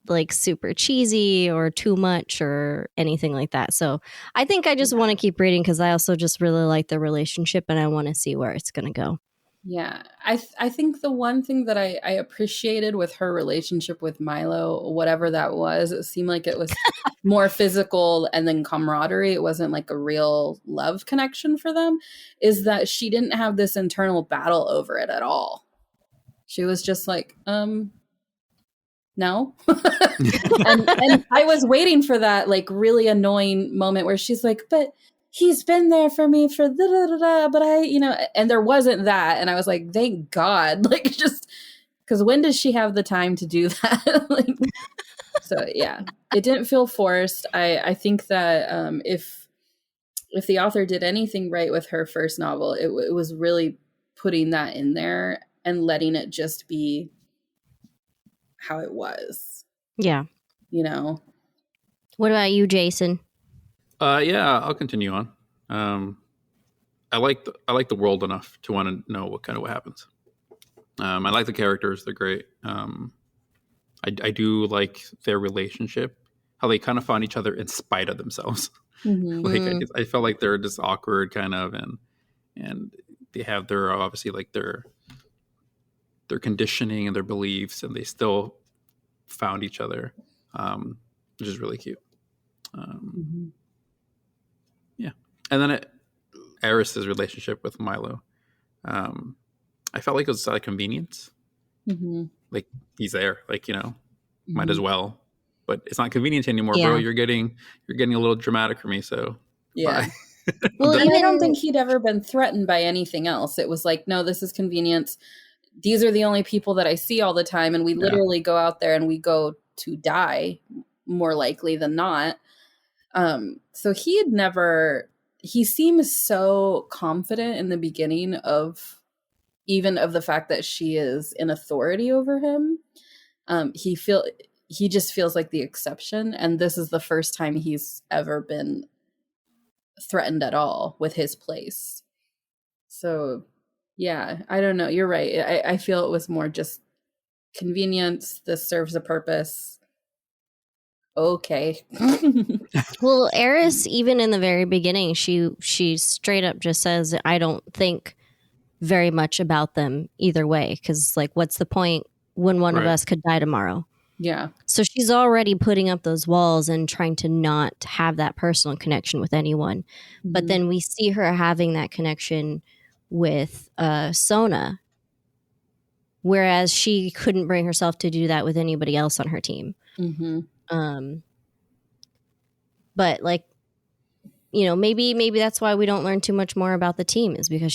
like super cheesy or too much or anything like that. So I think I just want to keep reading because I also just really like the relationship and I want to see where it's going to go. Yeah. I think the one thing that I appreciated with her relationship with Milo, whatever that was, it seemed like it was more physical and then camaraderie. It wasn't like a real love connection for them, is that she didn't have this internal battle over it at all. She was just like, no. and I was waiting for that like really annoying moment where she's like, but he's been there for me for da da da da, but I, you know, and there wasn't that. And I was like, thank God. Like just because when does she have the time to do that? Like, so yeah, it didn't feel forced. I think that if the author did anything right with her first novel, it was really putting that in there and letting it just be how it was. Yeah. You know? What about you, Jason? Yeah, I'll continue on. I like the world enough to want to know what happens. I like the characters; they're great. I do like their relationship, how they kind of found each other in spite of themselves. Mm-hmm. Like I felt like they're just awkward kind of, and they have their obviously like their conditioning and their beliefs, and they still found each other, which is really cute. Mm-hmm. Yeah, and then Eris's relationship with Milo, I felt like it was out of convenience. Mm-hmm. Like he's there, like might Mm-hmm. as well. But it's not convenient anymore, Yeah. bro. You're getting a little dramatic for me. So Yeah. bye. Well, And I don't even think he'd ever been threatened by anything else. It was like, no, this is convenience. These are the only people that I see all the time. And we Yeah. literally go out there and we go to die more likely than not. So he seems so confident in the beginning of the fact that she is in authority over him. He just feels like the exception. And this is the first time he's ever been threatened at all with his place. So yeah, I don't know. You're right. I feel it was more just convenience. This serves a purpose. Okay. well, Eris, even in the very beginning, she straight up just says, "I don't think very much about them either way, because like, what's the point when one of Right. us could die tomorrow?" Yeah. So she's already putting up those walls and trying to not have that personal connection with anyone. But Mhm. then we see her having that connection with Sona, whereas she couldn't bring herself to do that with anybody else on her team. Mhm. But like, maybe that's why we don't learn too much more about the team, is because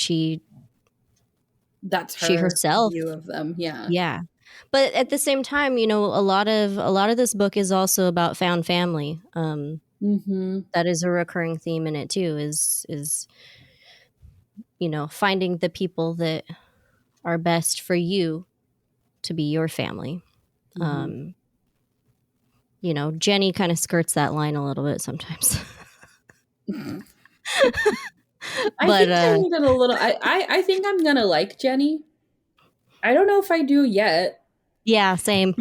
That's she her herself. view of them. Yeah. Yeah. But at the same time, a lot of this book is also about found family. Mhm. That is a recurring theme in it too, is finding the people that are best for you to be your family. Mm-hmm. You know, Jenny kind of skirts that line a little bit sometimes. I But think I needed a little. I think I'm gonna like Jenny. I don't know if I do yet, yeah, same.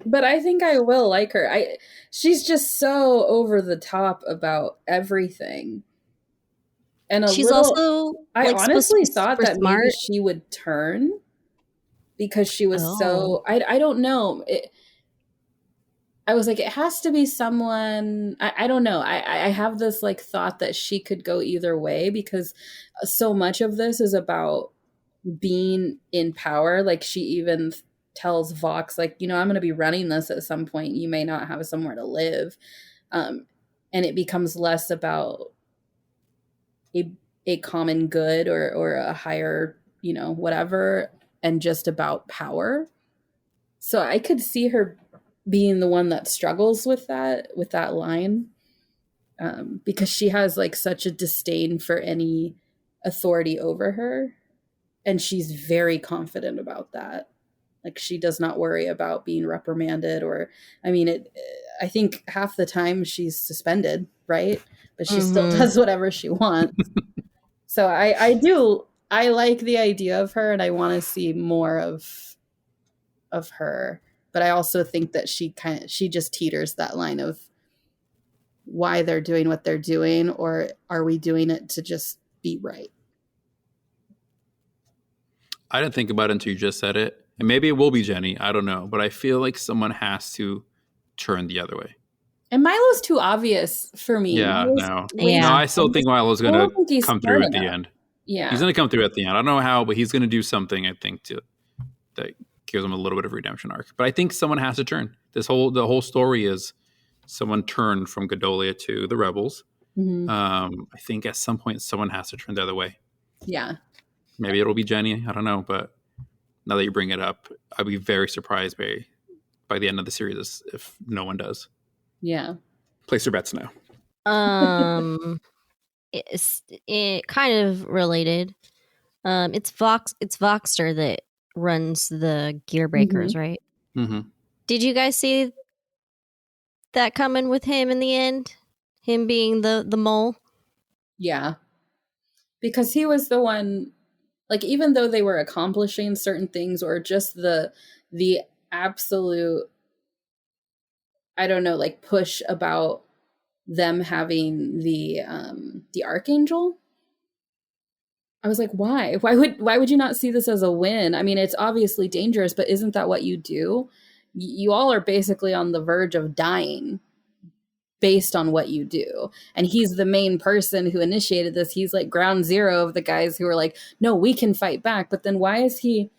but I think I will like her. She's just so over the top about everything, and a She's little. also I like supposed to honestly be thought super that maybe smart. she would turn because she was Oh. so. I don't know. I was like, it has to be someone. I don't know. I have this like thought that she could go either way because so much of this is about being in power. Like she even tells Vox, like, you know, I'm going to be running this at some point. You may not have somewhere to live. And it becomes less about a common good or a higher, you know, whatever, and just about power. So I could see her being the one that struggles with that line, because she has like such a disdain for any authority over her, and she's very confident about that. Like she does not worry about being reprimanded, or I mean it. I think half the time she's suspended, right? But she still does whatever she wants. So I like the idea of her, and I want to see more of her. But I also think that she just teeters that line of why they're doing what they're doing, or are we doing it to just be right? I didn't think about it until you just said it. And maybe it will be Jenny. I don't know. But I feel like someone has to turn the other way. And Milo's too obvious for me. Yeah, Milo's no. way No, Yeah. I still think Milo's I going don't to think he's come smart through at the enough. end. Yeah. He's going to come through at the end. I don't know how, but he's going to do something, I think, that gives him a little bit of redemption arc. But I think someone has to turn. The whole story is someone turned from Godolia to the rebels. Mhm. I think at some point someone has to turn the other way. Yeah. Maybe it'll be Jenny. I don't know. But now that you bring it up, I'd be very surprised by the end of the series if no one does. Yeah. Place your bets now. It kind of related. It's Voxter that runs the Gearbreakers, right? Mm-hmm. Did you guys see that coming with him in the end? Him being the mole? Yeah. Because he was the one, like, even though they were accomplishing certain things, or just the absolute, I don't know, like push about them having the archangel. I was like, why? Why would you not see this as a win? I mean, it's obviously dangerous, but isn't that what you do? You all are basically on the verge of dying based on what you do. And he's the main person who initiated this. He's like ground zero of the guys who are like, no, we can fight back. But then why is he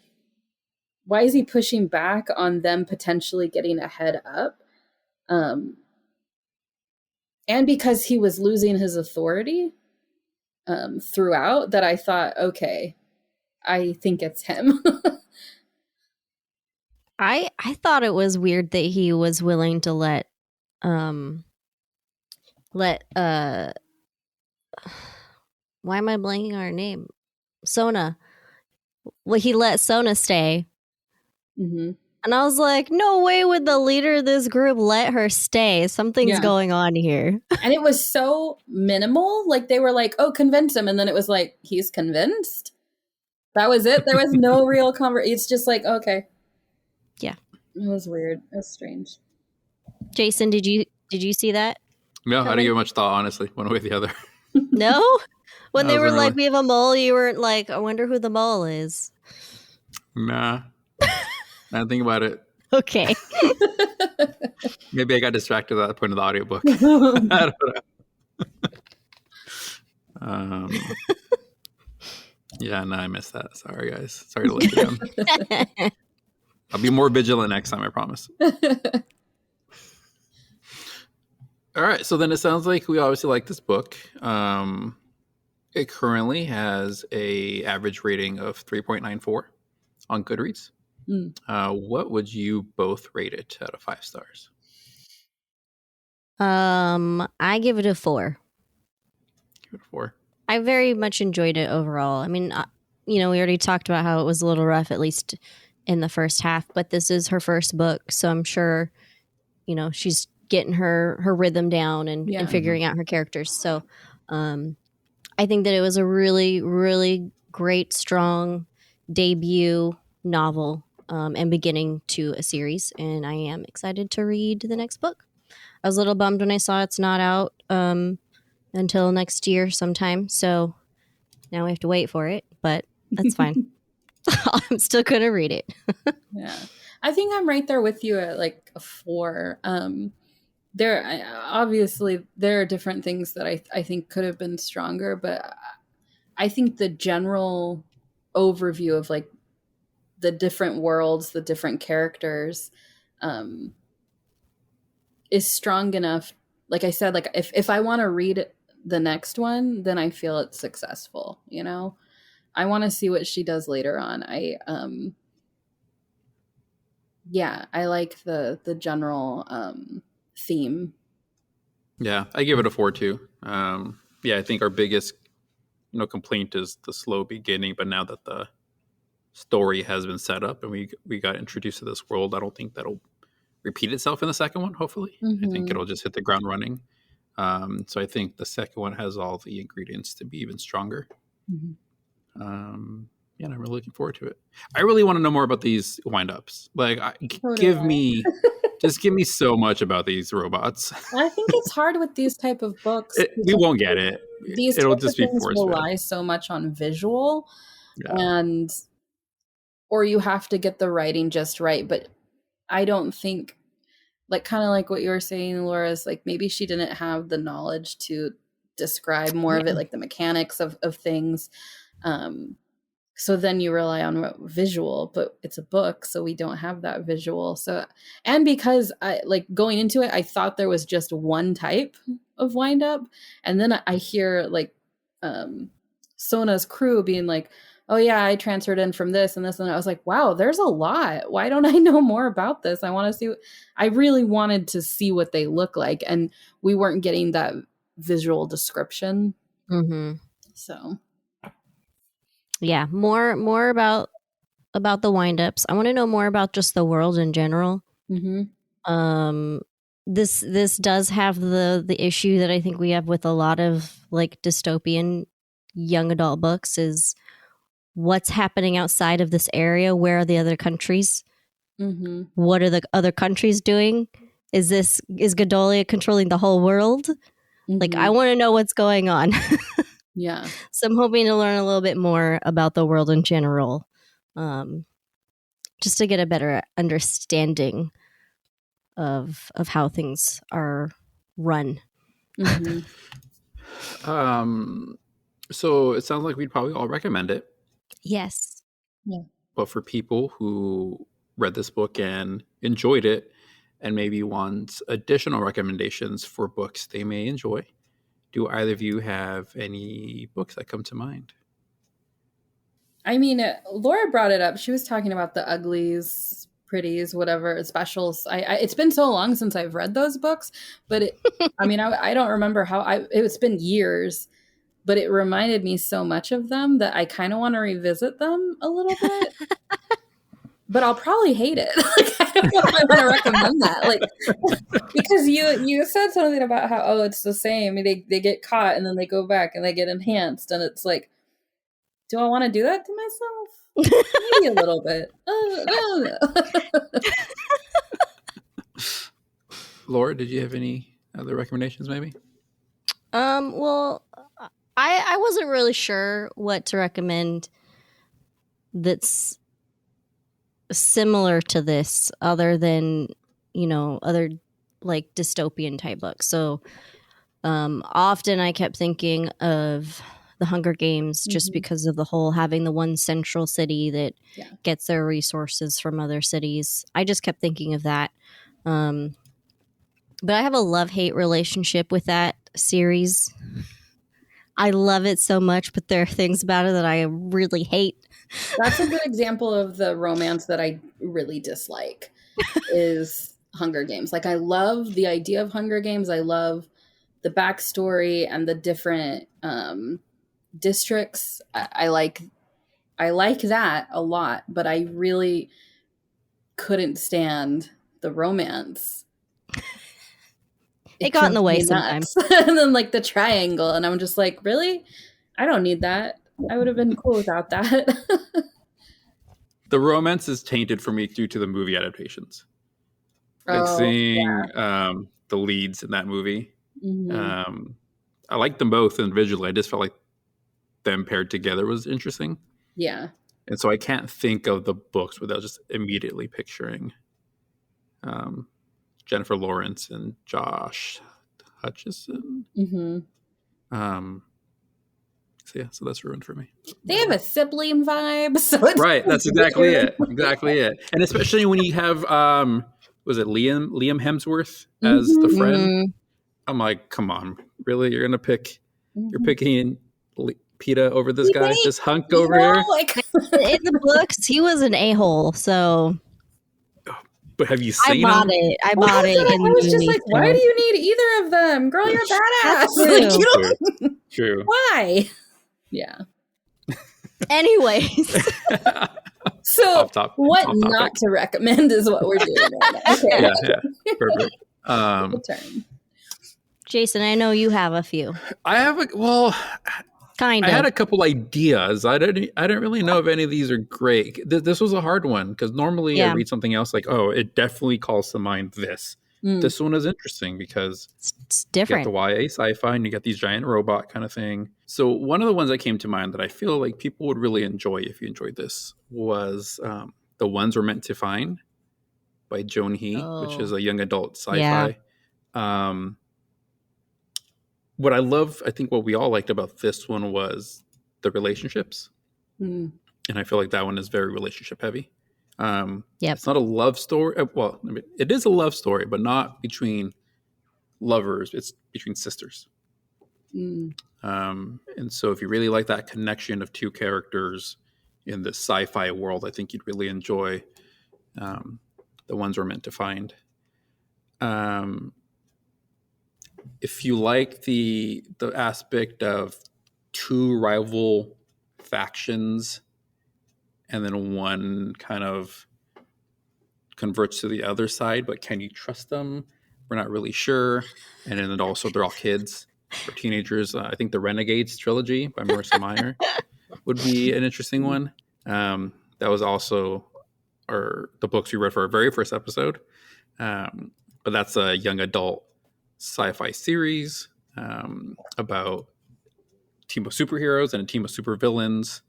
pushing back on them potentially getting a head up? And because he was losing his authority throughout, that I thought, okay, I think it's him. I thought it was weird that he was willing to let why am I blanking on her name? Sona. Well, he let Sona stay. Mm-hmm. And I was like, no way would the leader of this group let her stay. Something's going on here. And it was so minimal. Like they were like, oh, convince him. And then it was like, he's convinced. That was it. There was no real conversation. It's just like, okay. Yeah. It was weird. It was strange. Jason, did you see that? No, I didn't give much thought, honestly, one way or the other. No? When they were really... like, we have a mole, you weren't like, I wonder who the mole is. Nah. I didn't think about it. Okay. Maybe I got distracted at that point of the audiobook. I don't know. Yeah, no, I missed that. Sorry, guys. Sorry to let you down. I'll be more vigilant next time, I promise. All right, so then it sounds like we obviously like this book. It currently has a average rating of 3.94 on Goodreads. What would you both rate it out of 5 stars? I give it a 4. Give it a 4. I very much enjoyed it overall. I mean, we already talked about how it was a little rough, at least in the first half, but this is her first book, so I'm sure, she's getting her rhythm down and figuring out her characters. So I think that it was a really, really great, strong debut novel and beginning to a series, and I am excited to read the next book. I was a little bummed when I saw it's not out until next year sometime, so now we have to wait for it, but that's fine. I'm still going to read it. Yeah. I think I'm right there with you at like a 4. Obviously there are different things that I think could have been stronger, but I think the general overview of like the different worlds, the different characters, is strong enough. Like I said, like if I want to read the next one, then I feel it's successful. I want to see what she does later on. I like the general theme. Yeah, I give it a 4 too. I think our biggest complaint is the slow beginning, but now that the story has been set up and we got introduced to this world, I don't think that'll repeat itself in the second one. Hopefully, I think it'll just hit the ground running. So I think the second one has all the ingredients to be even stronger. And I'm really looking forward to it. I really want to know more about these windups. Like, give me so much about these robots. I think it's hard with these type of books. We won't get it. It'll just be force fed. Rely so much on visual, or you have to get the writing just right. But I don't think, like, kind of like what you were saying, Laura, is like maybe she didn't have the knowledge to describe more of it, like the mechanics of things. So then you rely on visual, but it's a book, so we don't have that visual. So, and because I like going into it, I thought there was just one type of wind up. And then I hear like Sona's crew being like, oh yeah, I transferred in from this and this. And I was like, wow, there's a lot. Why don't I know more about this? I really wanted to see what they look like. And we weren't getting that visual description. So yeah, more about the windups. I want to know more about just the world in general. This does have the issue that I think we have with a lot of like dystopian young adult books is what's happening outside of this area. Where are the other countries? What are the other countries doing? Is Godolia controlling the whole world? Like, I want to know what's going on. Yeah. So I'm hoping to learn a little bit more about the world in general, just to get a better understanding of how things are run. So it sounds like we'd probably all recommend it. Yes. Yeah. But for people who read this book and enjoyed it and maybe want additional recommendations for books they may enjoy, do either of you have any books that come to mind? I mean, Laura brought it up. She was talking about the uglies, pretties, whatever, specials. It's been so long since I've read those books, but I don't remember it's been years, but it reminded me so much of them that I kind of want to revisit them a little bit. But I'll probably hate it. Like, I don't know if I want to recommend that. Like, because you said something about how, it's the same. I mean, they get caught and then they go back and they get enhanced. And it's like, do I want to do that to myself? Maybe a little bit. Laura, did you have any other recommendations maybe? Well, I wasn't really sure what to recommend that's similar to this other than, other like dystopian type books. So often I kept thinking of the Hunger Games just because of the whole having the one central city that gets their resources from other cities. I just kept thinking of that. But I have a love-hate relationship with that series. I love it so much, but there are things about it that I really hate. That's a good example of the romance that I really dislike is Hunger Games. Like, I love the idea of Hunger Games. I love the backstory and the different districts. I like that a lot, but I really, couldn't stand the romance. It got in the drove way me sometimes. nuts. And then like the triangle, and I'm just like, really? I don't need that. I would have been cool without that. The romance is tainted for me due to the movie adaptations. Like Oh, seeing the leads in that movie. mhm. I liked them both individually. I just felt like them paired together was interesting. Yeah. And so I can't think of the books without just immediately picturing Jennifer Lawrence and Josh Hutcherson. Mm-hmm. So that's ruined for me. They have a sibling vibe, so it's Right, that's exactly it. Exactly it. And especially when you have was it Liam Hemsworth as the friend? Mm. I'm like, come on, really? You're Mhm. picking PETA over this guy, this hunk You over know, here? like In the books, he was an a-hole, so But have you I seen bought him? it. I well, bought that's it what in I the was just movie. like, why do you need either of them? Girl, you're badass. That's Like, true. you don't, True. why? Yeah. Anyways, So Off top. what Off not topic. to recommend is what we're doing right now. Okay. Yeah, perfect. Good turn. Jason, I know you have a few. I have Kind I of. had a couple ideas. I didn't really know if any of these are great. This was a hard one because normally I Yeah. read something else like, oh, it definitely calls to mind this. Mm. This one is interesting because It's you get different. the YA sci-fi and you get these giant robot kind of thing. So one of the ones that came to mind that I feel like people would really enjoy if you enjoyed this was The Ones We're Meant to Find by Joan He, which is a young adult sci-fi. What I love, I think what we all liked about this one was the relationships. Mm. And I feel like that one is very relationship heavy. Yep. It's not a love story. Well, I mean, it is a love story, but not between lovers. It's between sisters. Mm. And so if you really like that connection of two characters in this sci-fi world, I think you'd really enjoy The Ones We're Meant to Find. If you like the aspect of two rival factions and then one kind of converts to the other side, but can you trust them? We're not really sure. And then also they're all kids or teenagers. I think the Renegades trilogy by Marissa Meyer would be an interesting one. That was also the books we read for our very first episode. But that's a young adult sci-fi series about a team of superheroes and a team of supervillains.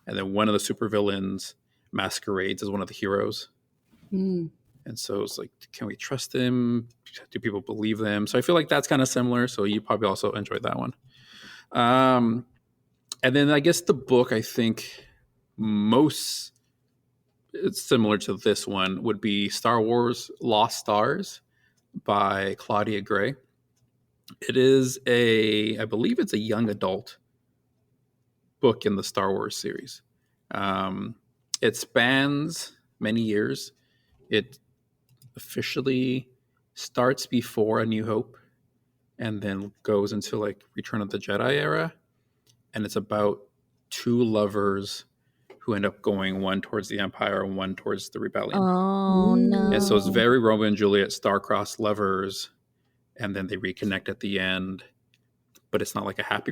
And then one of the supervillains masquerades as one of the heroes. Mm. And so it's like, can we trust them? Do people believe them? So I feel like that's kind of similar. So you probably also enjoyed that one. And then I guess the book I think most it's similar to this one would be Star Wars Lost Stars by Claudia Gray. It is I believe it's a young adult book in the Star Wars series. It spans many years. It officially starts before A New Hope and then goes into like Return of the Jedi era. And it's about two lovers who end up going one towards the Empire and one towards the Rebellion. Oh, no. And so it's very Romeo and Juliet, star-crossed lovers, and then they reconnect at the end. But it's not like a happy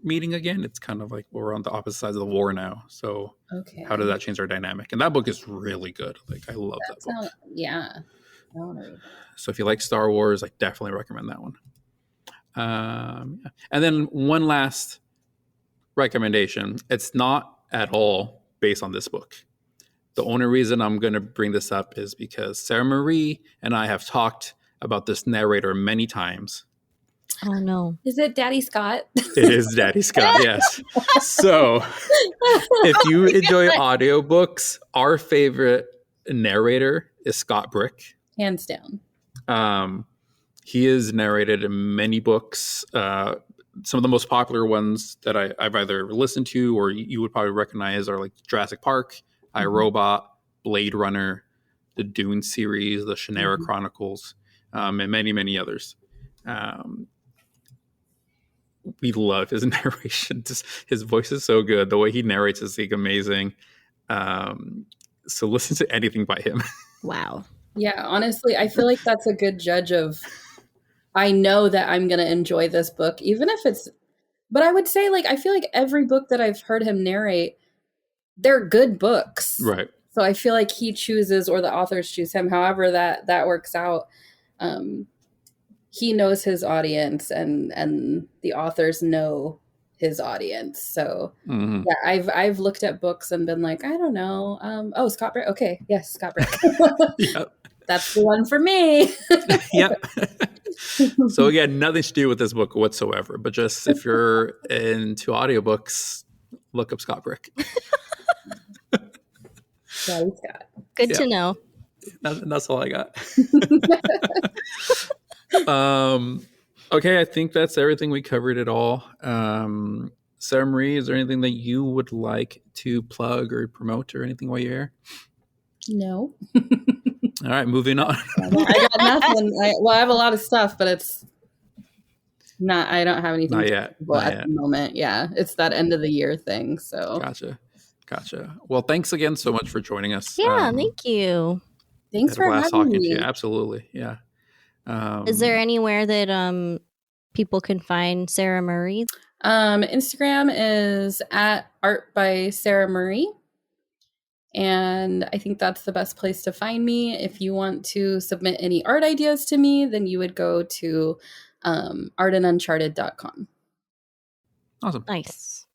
meeting again. It's kind of like we're on the opposite sides of the war now. So how does that change our dynamic? And that book is really good. Like I love that book. Yeah. I want to read that. So if you like Star Wars, I definitely recommend that one. And then one last recommendation. It's not at all based on this book. The only reason I'm going to bring this up is because Sarah Marie and I have talked about this narrator many times. Oh, no. Is it Daddy Scott? It is Daddy Scott, yes. So if you enjoy audiobooks, our favorite narrator is Scott Brick. Hands down. He is narrated in many books. Some of the most popular ones that I've either listened to or you would probably recognize are like Jurassic Park, I, Robot, Blade Runner, the Dune series, the Shannara Chronicles, and many, many others. We love his narration. His voice is so good. The way he narrates is like amazing. So listen to anything by him. Wow. Yeah, honestly, I feel like that's a good judge of, I know that I'm going to enjoy this book, even if it's, but I would say, like, I feel like every book that I've heard him narrate, they're good books. Right. So I feel like he chooses, or the authors choose him, however that works out. He knows his audience, and the authors know his audience. So yeah, I've looked at books and been like, I don't know. Oh, Scott Brick. Okay, yes, Scott Brick. Yep. That's the one for me. Yep. So again, nothing to do with this book whatsoever, but just if you're into audiobooks, look up Scott Brick. Yeah, Scott. Good to know. That's all I got. Okay, I think that's everything. We covered it all. Sarah Marie, is there anything that you would like to plug or promote or anything while you're here? No. All right, moving on. I got nothing. I have a lot of stuff, but it's not, I don't have anything Not yet. at the moment. Yeah, it's that end of the year thing. So Gotcha. Well, thanks again so much for joining us. Yeah, thank you. Thanks for having me. To you. Absolutely. Yeah. Is there anywhere that people can find Sarah Marie? Instagram is at Art by Sarah Marie. And I think that's the best place to find me. If you want to submit any art ideas to me, then you would go to artanduncharted.com. Awesome. Nice.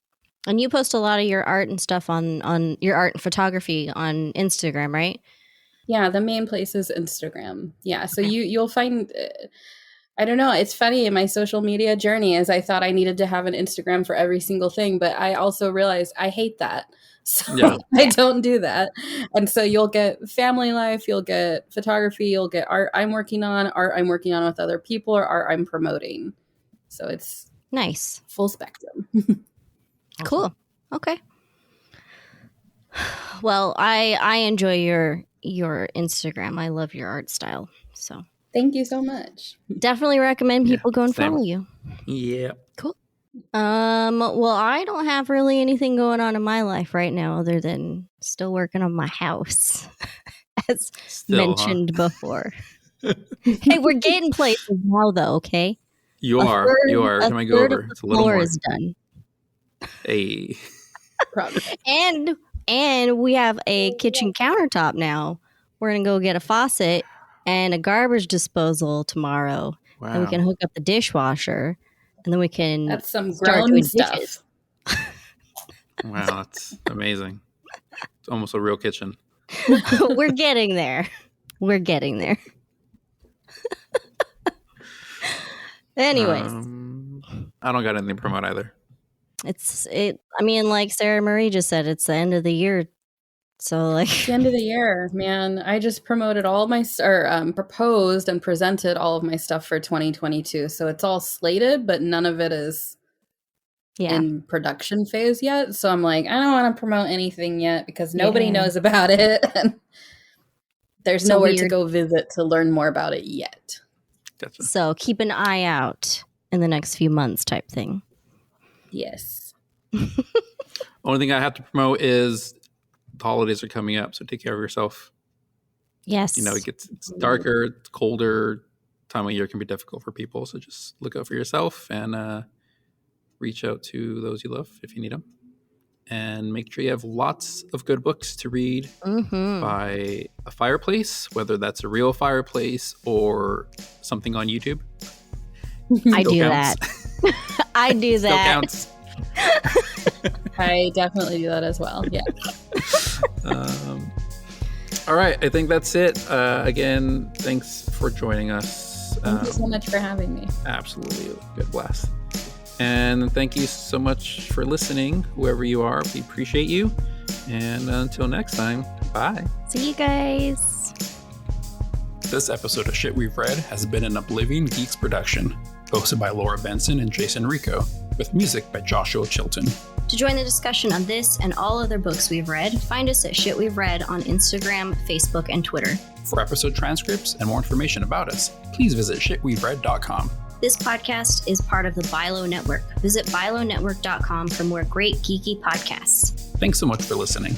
And you post a lot of your art and stuff on your art and photography on Instagram, right? Yeah, the main place is Instagram. Yeah, so you'll find, I don't know, it's funny in my social media journey as I thought I needed to have an Instagram for every single thing, but I also realized I hate that. So I don't do that. And so you'll get family life, you'll get photography, you'll get art I'm working on with other people, or art I'm promoting. So it's nice. Full spectrum. Cool. Okay. Well, I enjoy your Instagram. I love your art style. So thank you so much. Definitely recommend people go and follow you. Yeah. Cool. Well, I don't have really anything going on in my life right now other than still working on my house, as mentioned before. Hey, we're getting places now, though. Okay. You are. Can I go over? It's a little more. Is done. Hey. And we have a kitchen countertop now. We're gonna go get a faucet and a garbage disposal tomorrow. Wow. And we can hook up the dishwasher, and then we can. That's some start grown doing stuff. dishes. Wow, that's amazing. It's almost a real kitchen. We're getting there. Anyways, I don't got anything to promote either. I mean, like Sarah Marie just said, it's the end of the year. So, like, it's the end of the year, man. I just promoted all of my, proposed and presented all of my stuff for 2022. So it's all slated, but none of it is in production phase yet. So I'm like, I don't want to promote anything yet because nobody knows about it. And there's nowhere to go visit to learn more about it yet. Gotcha. So keep an eye out in the next few months type thing. Yes. Only thing I have to promote is the holidays are coming up, so take care of yourself. Yes. You know, it's darker, it's colder. Time of year can be difficult for people, so just look out for yourself and reach out to those you love if you need them. And make sure you have lots of good books to read by a fireplace, whether that's a real fireplace or something on YouTube. I do that. I do that. Still counts. I definitely do that as well. Yeah. All right. I think that's it. Again, thanks for joining us. Thank you so much for having me. Absolutely. Good blast. And thank you so much for listening, whoever you are. We appreciate you. And until next time, bye. See you guys. This episode of Shit We've Read has been an Oblivion Geeks production, hosted by Laura Benson and Jason Rico, with music by Joshua Chilton. To join the discussion on this and all other books we've read, find us at Shit We've Read on Instagram, Facebook, and Twitter. For episode transcripts and more information about us, please visit shitwe'veread.com. This podcast is part of the Bilo Network. Visit bilonetwork.com for more great geeky podcasts. Thanks so much for listening.